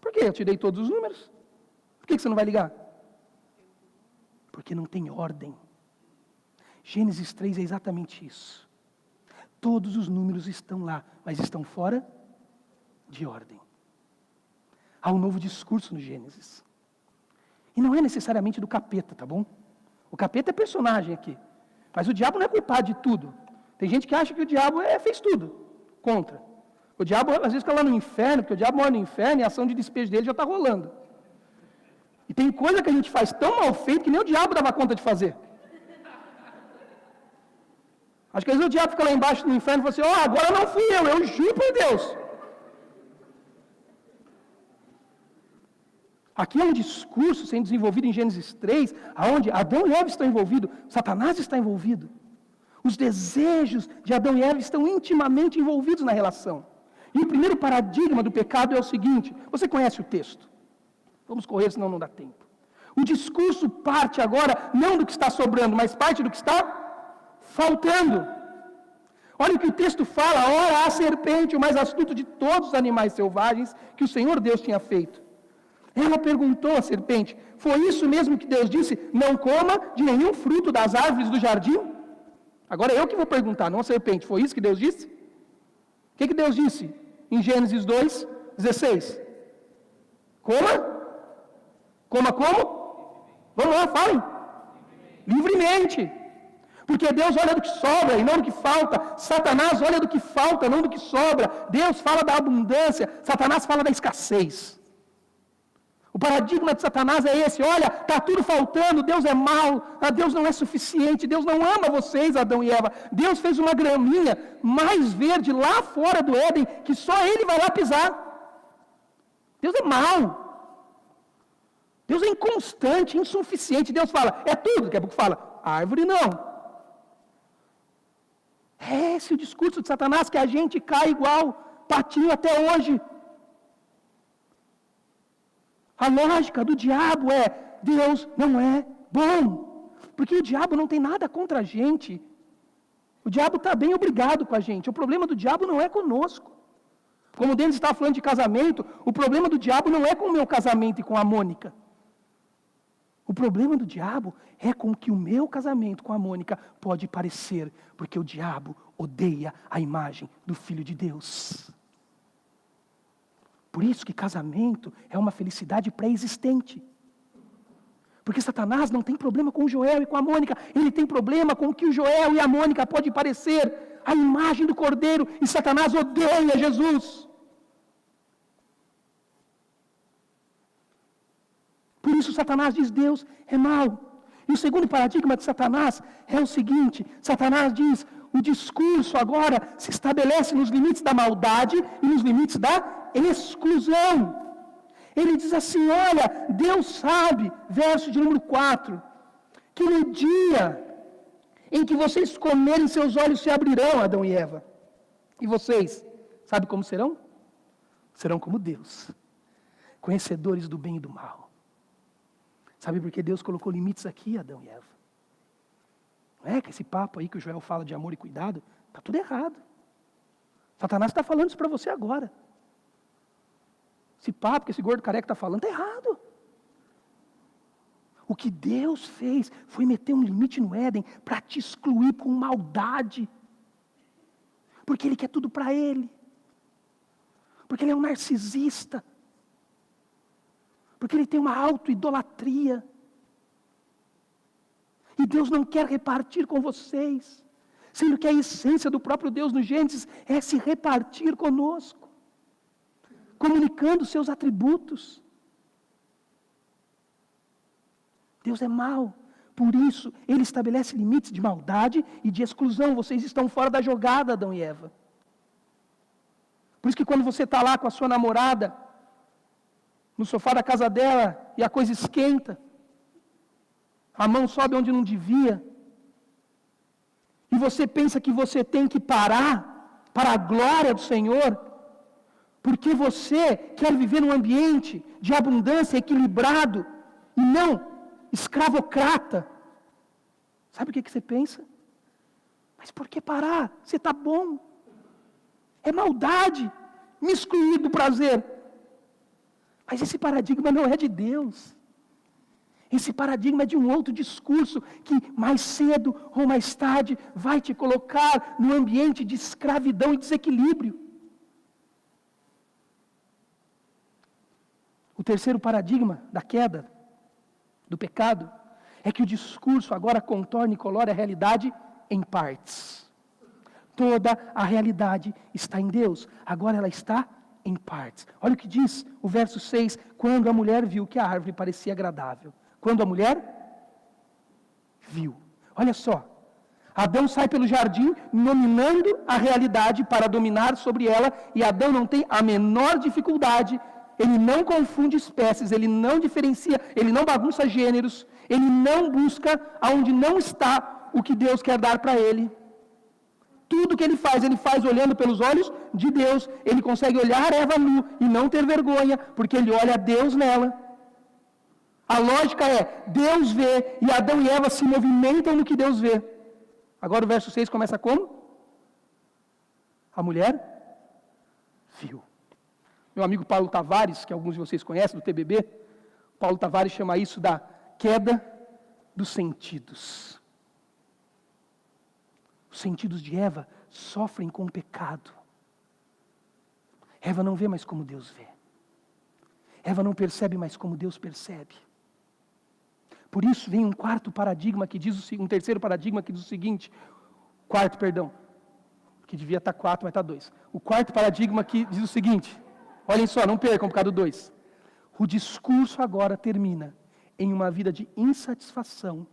Por quê? Eu te dei todos os números. Por que você não vai ligar? Porque não tem ordem. Gênesis 3 é exatamente isso. Todos os números estão lá, mas estão fora de ordem. Há um novo discurso no Gênesis. E não é necessariamente do capeta, tá bom? O capeta é personagem aqui. Mas o diabo não é culpado de tudo. Tem gente que acha que o diabo fez tudo contra. O diabo às vezes fica lá no inferno, porque o diabo mora no inferno e a ação de despejo dele já está rolando. E tem coisa que a gente faz tão mal feito que nem o diabo dava conta de fazer. Acho que às vezes o diabo fica lá embaixo no inferno e fala assim, agora não fui eu juro por Deus. Aqui é um discurso sendo desenvolvido em Gênesis 3, onde Adão e Eva estão envolvidos, Satanás está envolvido. Os desejos de Adão e Eva estão intimamente envolvidos na relação. E o primeiro paradigma do pecado é o seguinte, você conhece o texto? Vamos correr, senão não dá tempo. O discurso parte agora, não do que está sobrando, mas parte do que está faltando. Olha o que o texto fala, ora a serpente, o mais astuto de todos os animais selvagens que o Senhor Deus tinha feito. Ela perguntou à serpente, foi isso mesmo que Deus disse, não coma de nenhum fruto das árvores do jardim? Agora eu que vou perguntar, não a serpente, foi isso que Deus disse? O que Deus disse em Gênesis 2, 16? Coma? Coma como? Vamos lá, falem. Livremente. Porque Deus olha do que sobra e não do que falta. Satanás olha do que falta, não do que sobra. Deus fala da abundância, Satanás fala da escassez. O paradigma de Satanás é esse, olha, está tudo faltando, Deus é mau, Deus não é suficiente, Deus não ama vocês, Adão e Eva. Deus fez uma graminha mais verde lá fora do Éden, que só Ele vai lá pisar. Deus é mau. Deus é inconstante, insuficiente. Deus fala, é tudo, daqui a pouco fala, árvore não. É esse o discurso de Satanás, que a gente cai igual patinho até hoje. A lógica do diabo é, Deus não é bom. Porque o diabo não tem nada contra a gente. O diabo está bem obrigado com a gente. O problema do diabo não é conosco. Como o Denis estava falando de casamento, o problema do diabo não é com o meu casamento e com a Mônica. O problema do diabo é com que o meu casamento com a Mônica pode parecer, porque o diabo odeia a imagem do Filho de Deus. Por isso que casamento é uma felicidade pré-existente. Porque Satanás não tem problema com o Joel e com a Mônica, ele tem problema com que o Joel e a Mônica pode parecer a imagem do Cordeiro, e Satanás odeia Jesus. Por isso Satanás diz, Deus é mau. E o segundo paradigma de Satanás é o seguinte, Satanás diz, o discurso agora se estabelece nos limites da maldade e nos limites da exclusão. Ele diz assim, olha, Deus sabe, verso de número 4, que no dia em que vocês comerem, seus olhos se abrirão, Adão e Eva. E vocês, sabe como serão? Serão como Deus, conhecedores do bem e do mal. Sabe por que Deus colocou limites aqui, Adão e Eva? Não é que esse papo aí que o Joel fala de amor e cuidado, está tudo errado. Satanás está falando isso para você agora. Esse papo que esse gordo careca está falando, está errado. O que Deus fez foi meter um limite no Éden para te excluir com maldade. Porque Ele quer tudo para Ele. Porque Ele é um narcisista. Porque Ele tem uma auto-idolatria. E Deus não quer repartir com vocês. Sendo que a essência do próprio Deus no Gênesis é se repartir conosco. Comunicando seus atributos. Deus é mau. Por isso, Ele estabelece limites de maldade e de exclusão. Vocês estão fora da jogada, Adão e Eva. Por isso que quando você está lá com a sua namorada, no sofá da casa dela, e a coisa esquenta, a mão sobe onde não devia, e você pensa que você tem que parar para a glória do Senhor, porque você quer viver num ambiente de abundância equilibrado e não escravocrata. Sabe o que você pensa? Mas por que parar? Você está bom. É maldade me excluir do prazer. Mas esse paradigma não é de Deus. Esse paradigma é de um outro discurso que mais cedo ou mais tarde vai te colocar num ambiente de escravidão e desequilíbrio. O terceiro paradigma da queda, do pecado, é que o discurso agora contorna e colore a realidade em partes. Toda a realidade está em Deus, agora ela está em partes. Olha o que diz o verso 6, quando a mulher viu que a árvore parecia agradável. Quando a mulher viu. Olha só, Adão sai pelo jardim nominando a realidade para dominar sobre ela, e Adão não tem a menor dificuldade, ele não confunde espécies, ele não diferencia, ele não bagunça gêneros, ele não busca aonde não está o que Deus quer dar para ele. Tudo que ele faz olhando pelos olhos de Deus. Ele consegue olhar Eva nu e não ter vergonha, porque ele olha a Deus nela. A lógica é, Deus vê e Adão e Eva se movimentam no que Deus vê. Agora o verso 6 começa como? A mulher viu. Meu amigo Paulo Tavares, que alguns de vocês conhecem, do TBB, Paulo Tavares chama isso da queda dos sentidos. Os sentidos de Eva sofrem com o pecado. Eva não vê mais como Deus vê. Eva não percebe mais como Deus percebe. Por isso vem um quarto paradigma que diz um terceiro paradigma que diz o seguinte, que devia estar 4, mas está 2. O quarto paradigma que diz o seguinte, olhem só, não percam por causa do 2. O discurso agora termina em uma vida de insatisfação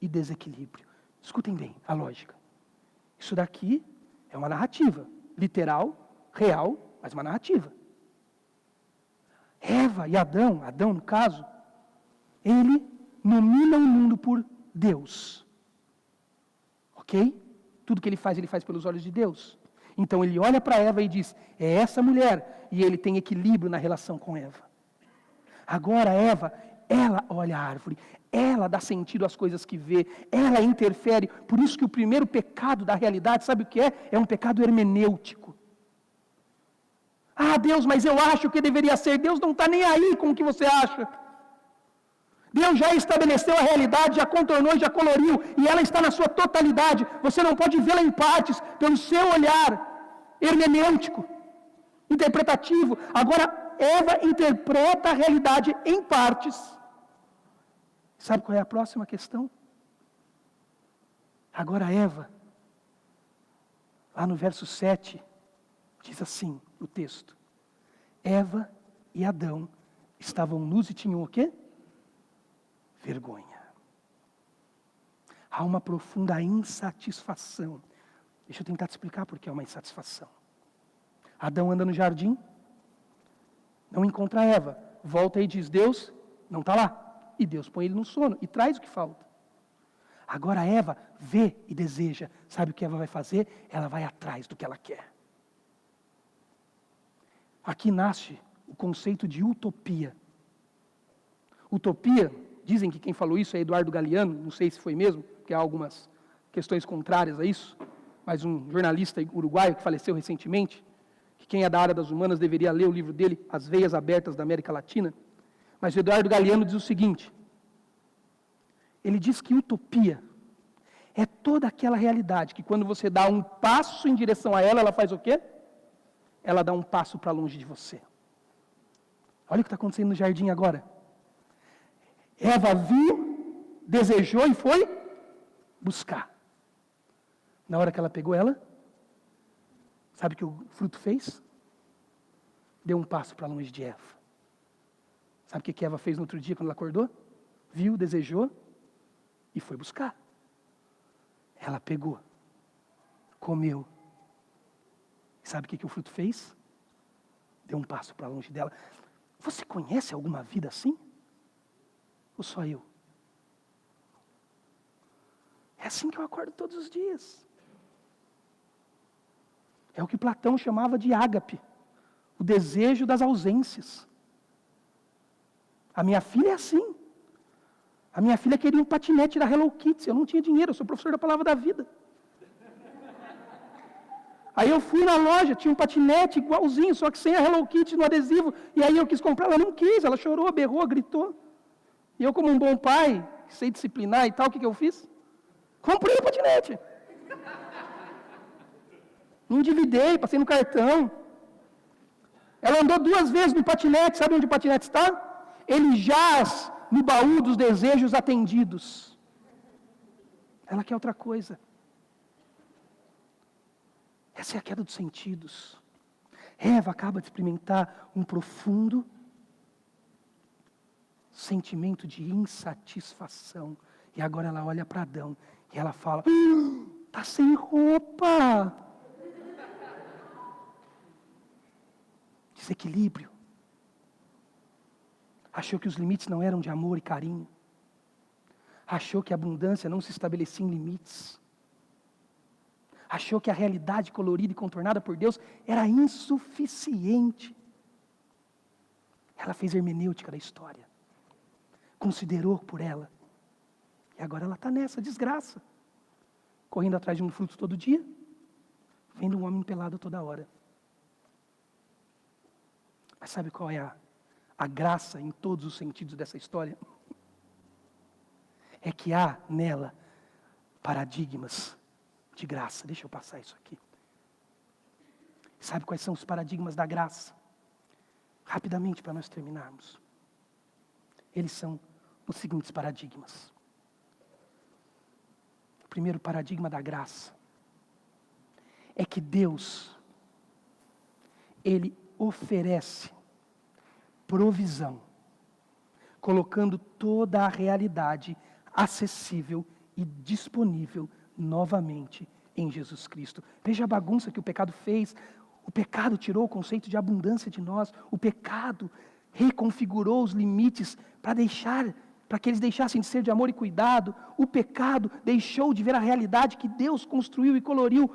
e desequilíbrio. Escutem bem a lógica. Isso daqui é uma narrativa, literal, real, mas uma narrativa. Eva e Adão no caso, ele nomina o mundo por Deus. Ok? Tudo que ele faz pelos olhos de Deus. Então ele olha para Eva e diz, é essa mulher, e ele tem equilíbrio na relação com Eva. Agora Eva, ela olha a árvore, ela dá sentido às coisas que vê, ela interfere. Por isso que o primeiro pecado da realidade, sabe o que é? É um pecado hermenêutico. Ah, Deus, mas eu acho que deveria ser. Deus não está nem aí com o que você acha. Deus já estabeleceu a realidade, já contornou, já coloriu, e ela está na sua totalidade. Você não pode vê-la em partes, pelo seu olhar hermenêutico, interpretativo. Agora, Eva interpreta a realidade em partes. Sabe qual é a próxima questão? Agora Eva, lá no verso 7, diz assim o texto. Eva e Adão estavam nus e tinham o quê? Vergonha. Há uma profunda insatisfação. Deixa eu tentar te explicar por que é uma insatisfação. Adão anda no jardim, não encontra Eva, volta e diz, Deus não está lá. E Deus põe ele no sono e traz o que falta. Agora Eva vê e deseja. Sabe o que Eva vai fazer? Ela vai atrás do que ela quer. Aqui nasce o conceito de utopia. Utopia, dizem que quem falou isso é Eduardo Galeano, não sei se foi mesmo, porque há algumas questões contrárias a isso, mas um jornalista uruguaio que faleceu recentemente, que quem é da área das humanas deveria ler o livro dele, As Veias Abertas da América Latina. Mas o Eduardo Galeano diz o seguinte, ele diz que utopia é toda aquela realidade que quando você dá um passo em direção a ela, ela faz o quê? Ela dá um passo para longe de você. Olha o que está acontecendo no jardim agora. Eva viu, desejou e foi buscar. Na hora que ela pegou ela, sabe o que o fruto fez? Deu um passo para longe de Eva. Sabe o que Eva fez no outro dia quando ela acordou? Viu, desejou e foi buscar. Ela pegou, comeu. Sabe o que o fruto fez? Deu um passo para longe dela. Você conhece alguma vida assim? Ou só eu? É assim que eu acordo todos os dias. É o que Platão chamava de ágape, o desejo das ausências. A minha filha é assim. A minha filha queria um patinete da Hello Kitty, eu não tinha dinheiro, eu sou professor da Palavra da Vida. Aí eu fui na loja, tinha um patinete igualzinho, só que sem a Hello Kitty no adesivo, e aí eu quis comprar, ela não quis, ela chorou, berrou, gritou. E eu, como um bom pai, sei disciplinar e tal, o que eu fiz? Comprei o patinete. Me endividei, passei no cartão. Ela andou 2 vezes no patinete, sabe onde o patinete está? Ele jaz no baú dos desejos atendidos. Ela quer outra coisa. Essa é a queda dos sentidos. Eva acaba de experimentar um profundo sentimento de insatisfação. E agora ela olha para Adão e ela fala: está sem roupa. Desequilíbrio. Achou que os limites não eram de amor e carinho. Achou que a abundância não se estabelecia em limites. Achou que a realidade colorida e contornada por Deus era insuficiente. Ela fez hermenêutica da história. Considerou por ela. E agora ela está nessa desgraça. Correndo atrás de um fruto todo dia. Vendo um homem pelado toda hora. Mas sabe qual é a graça em todos os sentidos dessa história? É que há nela paradigmas de graça. Deixa eu passar isso aqui. Sabe quais são os paradigmas da graça? Rapidamente, para nós terminarmos. Eles são os seguintes paradigmas. O primeiro paradigma da graça é que Deus, Ele oferece provisão, colocando toda a realidade acessível e disponível novamente em Jesus Cristo. Veja a bagunça que o pecado fez. O pecado tirou o conceito de abundância de nós. O pecado reconfigurou os limites para que eles deixassem de ser de amor e cuidado. O pecado deixou de ver a realidade que Deus construiu e coloriu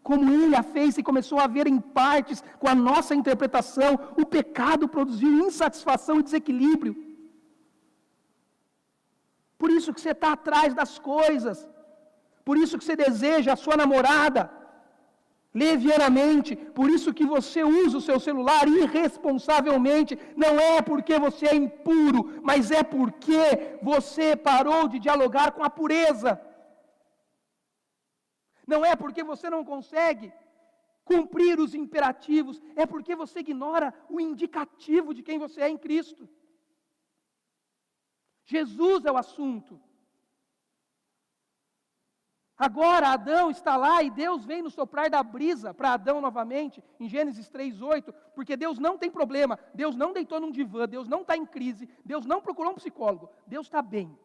como Ele a fez e começou a ver em partes com a nossa interpretação. O pecado produziu insatisfação e desequilíbrio. Por isso que você está atrás das coisas. Por isso que você deseja a sua namorada levianamente. Por isso que você usa o seu celular irresponsavelmente. Não é porque você é impuro, mas é porque você parou de dialogar com a pureza. Não é porque você não consegue cumprir os imperativos, é porque você ignora o indicativo de quem você é em Cristo. Jesus é o assunto. Agora Adão está lá e Deus vem no soprar da brisa para Adão novamente, em Gênesis 3:8, porque Deus não tem problema, Deus não deitou num divã, Deus não está em crise, Deus não procurou um psicólogo, Deus está bem.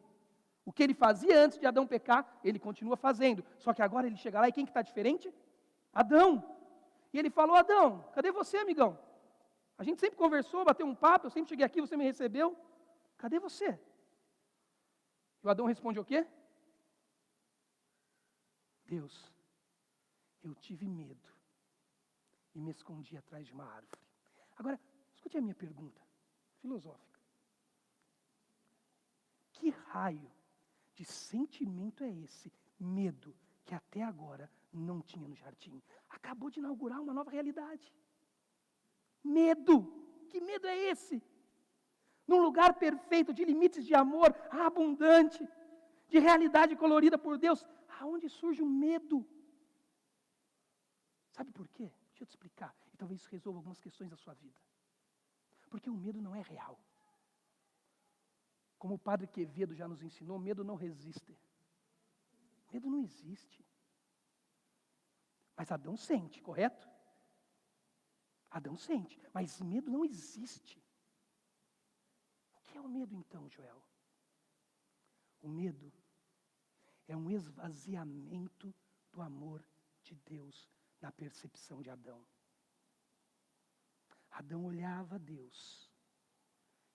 O que ele fazia antes de Adão pecar, ele continua fazendo. Só que agora ele chega lá e quem que está diferente? Adão. E ele falou: Adão, cadê você, amigão? A gente sempre conversou, bateu um papo, eu sempre cheguei aqui, você me recebeu. Cadê você? E o Adão responde o quê? Deus, eu tive medo e me escondi atrás de uma árvore. Agora, escute a minha pergunta, filosófica. Que raio de sentimento é esse? Medo que até agora não tinha no jardim. Acabou de inaugurar uma nova realidade. Medo! Que medo é esse? Num lugar perfeito, de limites de amor abundante, de realidade colorida por Deus, aonde surge o medo? Sabe por quê? Deixa eu te explicar, e talvez isso resolva algumas questões da sua vida. Porque o medo não é real. Como o padre Quevedo já nos ensinou, medo não resiste. Medo não existe. Mas Adão sente, correto? Adão sente, mas medo não existe. O que é o medo então, Joel? O medo é um esvaziamento do amor de Deus na percepção de Adão. Adão olhava a Deus,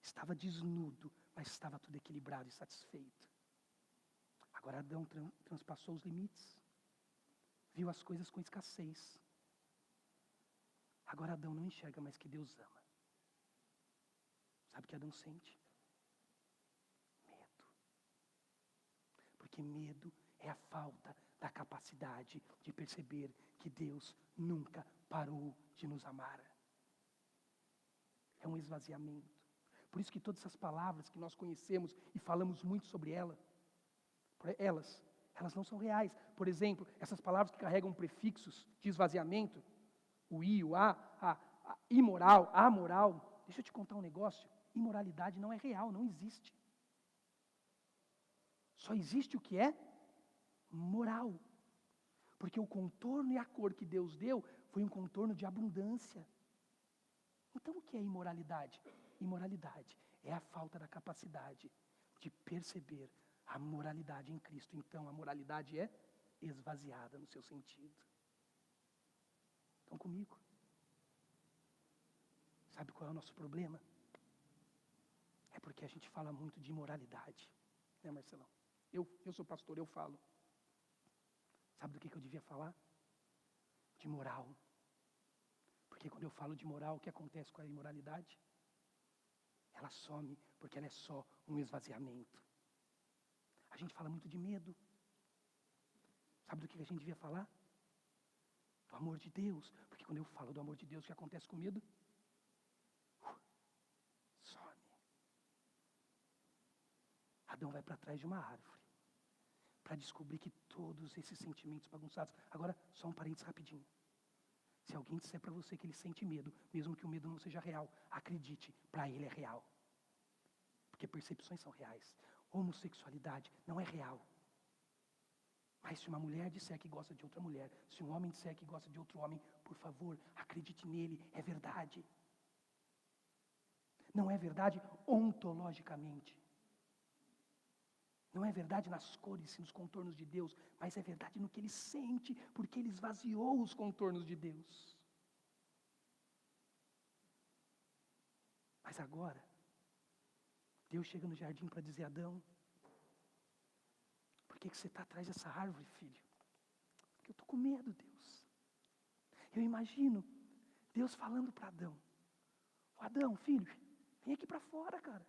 estava desnudo, mas estava tudo equilibrado e satisfeito. Agora Adão transpassou os limites, viu as coisas com escassez. Agora Adão não enxerga mais que Deus ama. Sabe o que Adão sente? Medo. Porque medo é a falta da capacidade de perceber que Deus nunca parou de nos amar. É um esvaziamento. Por isso que todas essas palavras que nós conhecemos e falamos muito sobre elas não são reais. Por exemplo, essas palavras que carregam prefixos de esvaziamento, o i, o a imoral, amoral. Deixa eu te contar um negócio. Imoralidade não é real, não existe. Só existe o que é moral. Porque o contorno e a cor que Deus deu foi um contorno de abundância. Então o que é imoralidade? Imoralidade é a falta da capacidade de perceber a moralidade em Cristo. Então a moralidade é esvaziada no seu sentido. Estão comigo? Sabe qual é o nosso problema? É porque a gente fala muito de imoralidade. Né, Marcelão? Eu sou pastor, eu falo. Sabe do que eu devia falar? De moral. Porque quando eu falo de moral, o que acontece com a imoralidade? Ela some, porque ela é só um esvaziamento. A gente fala muito de medo. Sabe do que a gente devia falar? Do amor de Deus. Porque quando eu falo do amor de Deus, o que acontece com o medo? Some. Adão vai para trás de uma árvore para descobrir que todos esses sentimentos bagunçados... Agora, só um parênteses rapidinho. Se alguém disser para você que ele sente medo, mesmo que o medo não seja real, acredite, para ele é real. Porque percepções são reais. Homossexualidade não é real. Mas se uma mulher disser que gosta de outra mulher, se um homem disser que gosta de outro homem, por favor, acredite nele, é verdade. Não é verdade ontologicamente. Não é verdade nas cores e nos contornos de Deus, mas é verdade no que ele sente, porque ele esvaziou os contornos de Deus. Mas agora, Deus chega no jardim para dizer: Adão, por que você está atrás dessa árvore, filho? Porque eu estou com medo, Deus. Eu imagino Deus falando para Adão: Adão, filho, vem aqui para fora, cara.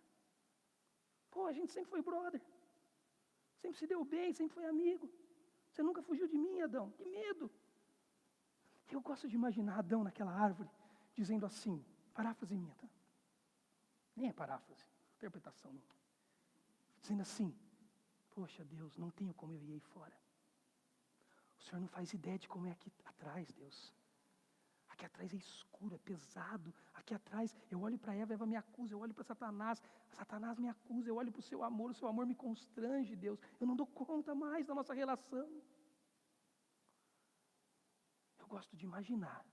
Pô, a gente sempre foi brother. Sempre se deu bem, sempre foi amigo. Você nunca fugiu de mim, Adão. Que medo. Eu gosto de imaginar Adão naquela árvore, dizendo assim, paráfrase minha, tá? Nem é paráfrase, interpretação minha. Dizendo assim: poxa, Deus, não tenho como eu ir aí fora. O Senhor não faz ideia de como é aqui atrás, Deus. Aqui atrás é escuro, é pesado. Aqui atrás, eu olho para Eva me acusa. Eu olho para Satanás me acusa. Eu olho para o seu amor me constrange, Deus. Eu não dou conta mais da nossa relação. Eu gosto de imaginar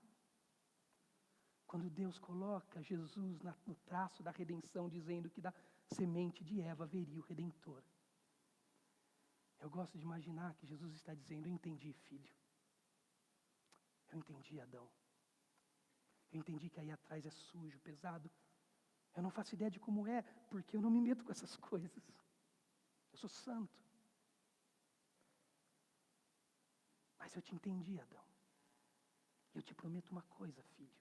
quando Deus coloca Jesus no traço da redenção, dizendo que da semente de Eva viria o Redentor. Eu gosto de imaginar que Jesus está dizendo: eu entendi, filho. Eu entendi, Adão. Eu entendi que aí atrás é sujo, pesado. Eu não faço ideia de como é, porque eu não me meto com essas coisas. Eu sou santo. Mas eu te entendi, Adão. E eu te prometo uma coisa, filho.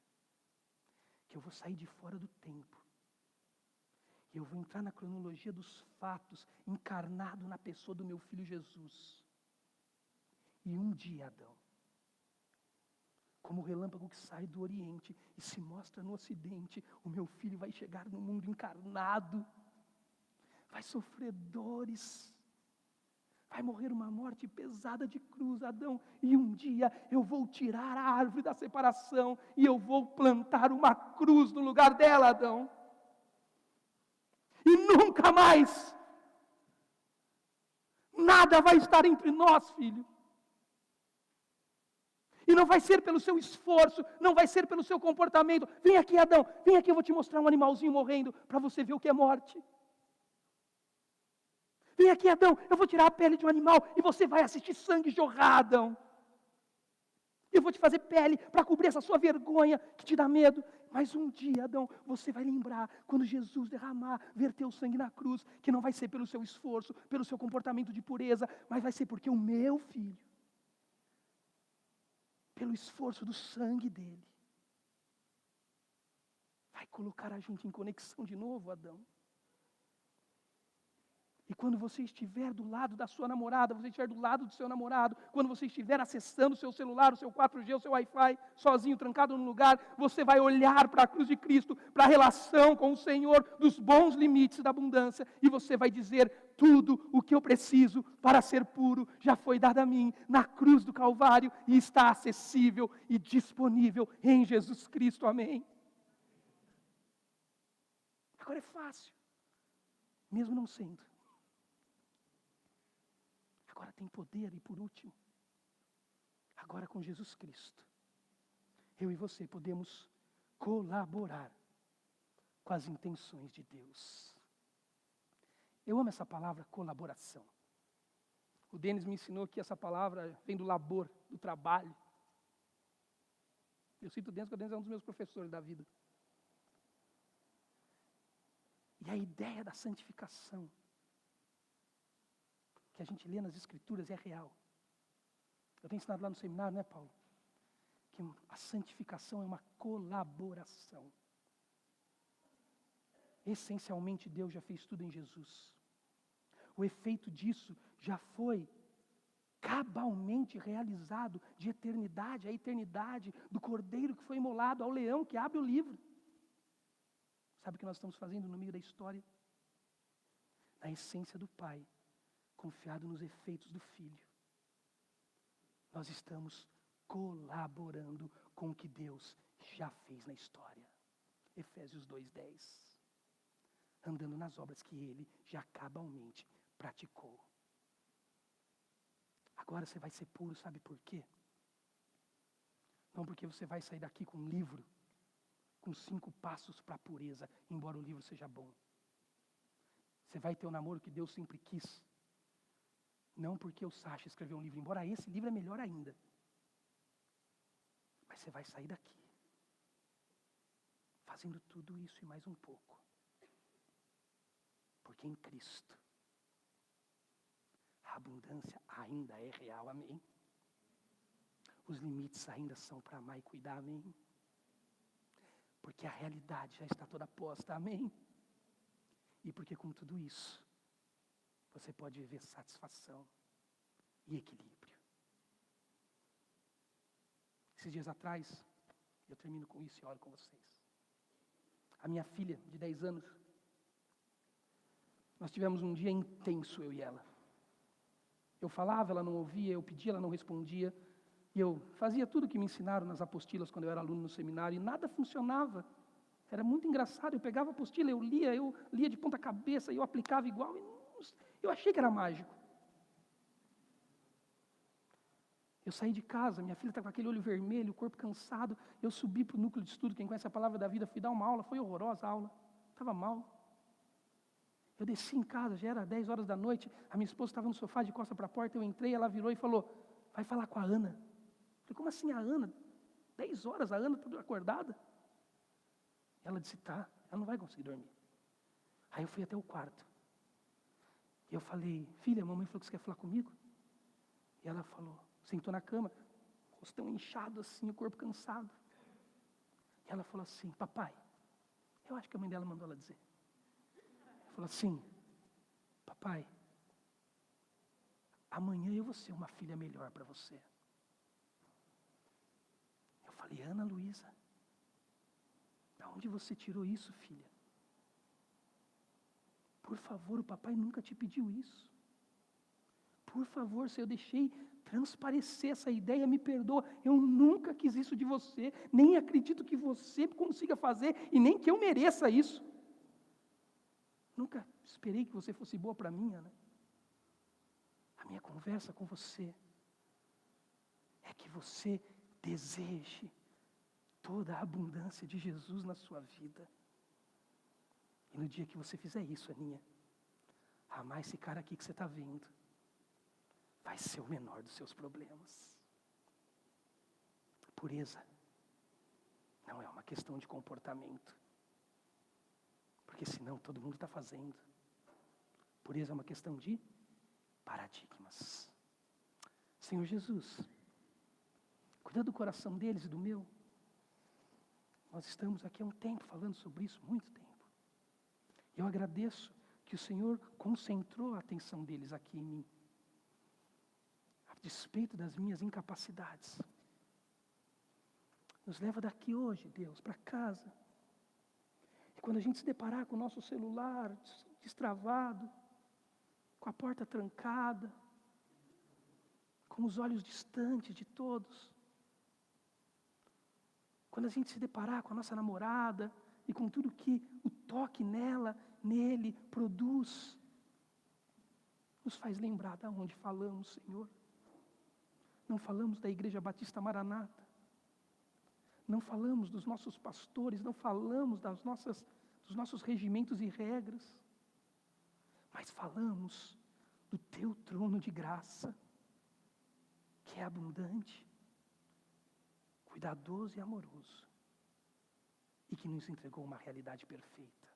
Que eu vou sair de fora do tempo. E eu vou entrar na cronologia dos fatos, encarnado na pessoa do meu filho Jesus. E um dia, Adão, como o relâmpago que sai do Oriente e se mostra no Ocidente, o meu filho vai chegar no mundo encarnado, vai sofrer dores, vai morrer uma morte pesada de cruz, Adão, e um dia eu vou tirar a árvore da separação e eu vou plantar uma cruz no lugar dela, Adão. E nunca mais nada vai estar entre nós, filho. E não vai ser pelo seu esforço, não vai ser pelo seu comportamento. Vem aqui, Adão, vem aqui, eu vou te mostrar um animalzinho morrendo, para você ver o que é morte. Vem aqui, Adão, eu vou tirar a pele de um animal, e você vai assistir sangue jorrar, Adão. Eu vou te fazer pele, para cobrir essa sua vergonha, que te dá medo. Mas um dia, Adão, você vai lembrar, quando Jesus derramar, verter o sangue na cruz, que não vai ser pelo seu esforço, pelo seu comportamento de pureza, mas vai ser porque o meu filho, pelo esforço do sangue dele, vai colocar a gente em conexão de novo, Adão. E quando você estiver do lado da sua namorada, você estiver do lado do seu namorado, quando você estiver acessando o seu celular, o seu 4G, o seu Wi-Fi, sozinho, trancado num lugar, você vai olhar para a cruz de Cristo, para a relação com o Senhor, dos bons limites da abundância, e você vai dizer: tudo o que eu preciso para ser puro já foi dado a mim na cruz do Calvário e está acessível e disponível em Jesus Cristo. Amém. Agora é fácil, mesmo não sendo. Agora tem poder. E por último, agora com Jesus Cristo, eu e você podemos colaborar com as intenções de Deus. Eu amo essa palavra colaboração. O Denis me ensinou que essa palavra vem do labor, do trabalho. Eu cito o Denis, porque o Denis é um dos meus professores da vida. E a ideia da santificação que a gente lê nas Escrituras é real. Eu tenho ensinado lá no seminário, né, Paulo? Que a santificação é uma colaboração. Essencialmente, Deus já fez tudo em Jesus. O efeito disso já foi cabalmente realizado de eternidade a eternidade, do cordeiro que foi imolado ao leão que abre o livro. Sabe o que nós estamos fazendo no meio da história? Na essência do Pai, confiado nos efeitos do Filho, nós estamos colaborando com o que Deus já fez na história. Efésios 2:10. Andando nas obras que Ele já cabalmente praticou. Agora você vai ser puro, sabe por quê? Não porque você vai sair daqui com um livro, com 5 passos para a pureza, embora o livro seja bom. Você vai ter o namoro que Deus sempre quis. Não porque o Sacha escreveu um livro, embora esse livro é melhor ainda. Mas você vai sair daqui, fazendo tudo isso e mais um pouco. Porque em Cristo, a abundância ainda é real, amém? Os limites ainda são para amar e cuidar, amém? Porque a realidade já está toda posta, amém? E porque com tudo isso, você pode viver satisfação e equilíbrio. Esses dias atrás, eu termino com isso e oro com vocês. A minha filha, de 10 anos, nós tivemos um dia intenso, eu e ela. Eu falava, ela não ouvia, eu pedia, ela não respondia. E eu fazia tudo que me ensinaram nas apostilas quando eu era aluno no seminário e nada funcionava. Era muito engraçado, eu pegava a apostila, eu lia de ponta cabeça e eu aplicava igual. Eu achei que era mágico. Eu saí de casa, minha filha estava com aquele olho vermelho, o corpo cansado. Eu subi para o núcleo de estudo, quem conhece a palavra da vida, fui dar uma aula, foi horrorosa a aula, estava mal. Eu desci em casa, já era 10 horas da noite, a minha esposa estava no sofá de costa para a porta, eu entrei, ela virou e falou: vai falar com a Ana. Eu falei: como assim a Ana? 10 horas, a Ana está acordada? Ela disse: tá, ela não vai conseguir dormir. Aí eu fui até o quarto. E eu falei: filha, a mamãe falou que você quer falar comigo? E ela falou, sentou na cama, o rosto tão inchado assim, o corpo cansado. E ela falou assim: papai, eu acho que a mãe dela mandou ela dizer. Ela falou assim: papai, amanhã eu vou ser uma filha melhor para você. Eu falei: Ana Luísa, de onde você tirou isso, filha? Por favor, o papai nunca te pediu isso. Por favor, se eu deixei transparecer essa ideia, me perdoa. Eu nunca quis isso de você, nem acredito que você consiga fazer e nem que eu mereça isso. Nunca esperei que você fosse boa para mim, Ana. A minha conversa com você é que você deseje toda a abundância de Jesus na sua vida. E no dia que você fizer isso, Aninha, amar esse cara aqui que você está vendo, vai ser o menor dos seus problemas. Pureza não é uma questão de comportamento, porque senão todo mundo está fazendo. Pureza é uma questão de paradigmas. Senhor Jesus, cuida do coração deles e do meu. Nós estamos aqui há um tempo falando sobre isso, muito tempo. Eu agradeço que o Senhor concentrou a atenção deles aqui em mim, a despeito das minhas incapacidades. Nos leva daqui hoje, Deus, para casa. E quando a gente se deparar com o nosso celular destravado, com a porta trancada, com os olhos distantes de todos, quando a gente se deparar com a nossa namorada e com tudo que o toque nela, nele, produz, nos faz lembrar de onde falamos, Senhor. Não falamos da Igreja Batista Maranata, não falamos dos nossos pastores, não falamos dos nossos regimentos e regras, mas falamos do Teu trono de graça, que é abundante, cuidadoso e amoroso, e que nos entregou uma realidade perfeita.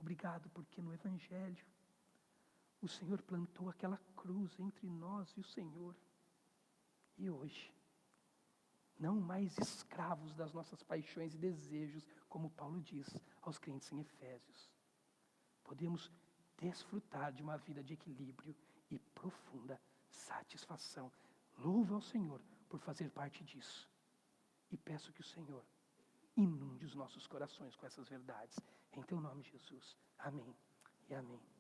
Obrigado, porque no Evangelho, o Senhor plantou aquela cruz entre nós e o Senhor. E hoje, não mais escravos das nossas paixões e desejos, como Paulo diz aos crentes em Efésios, podemos desfrutar de uma vida de equilíbrio e profunda satisfação. Louvo ao Senhor por fazer parte disso. E peço que o Senhor inunde os nossos corações com essas verdades. Em Teu nome, Jesus. Amém e amém.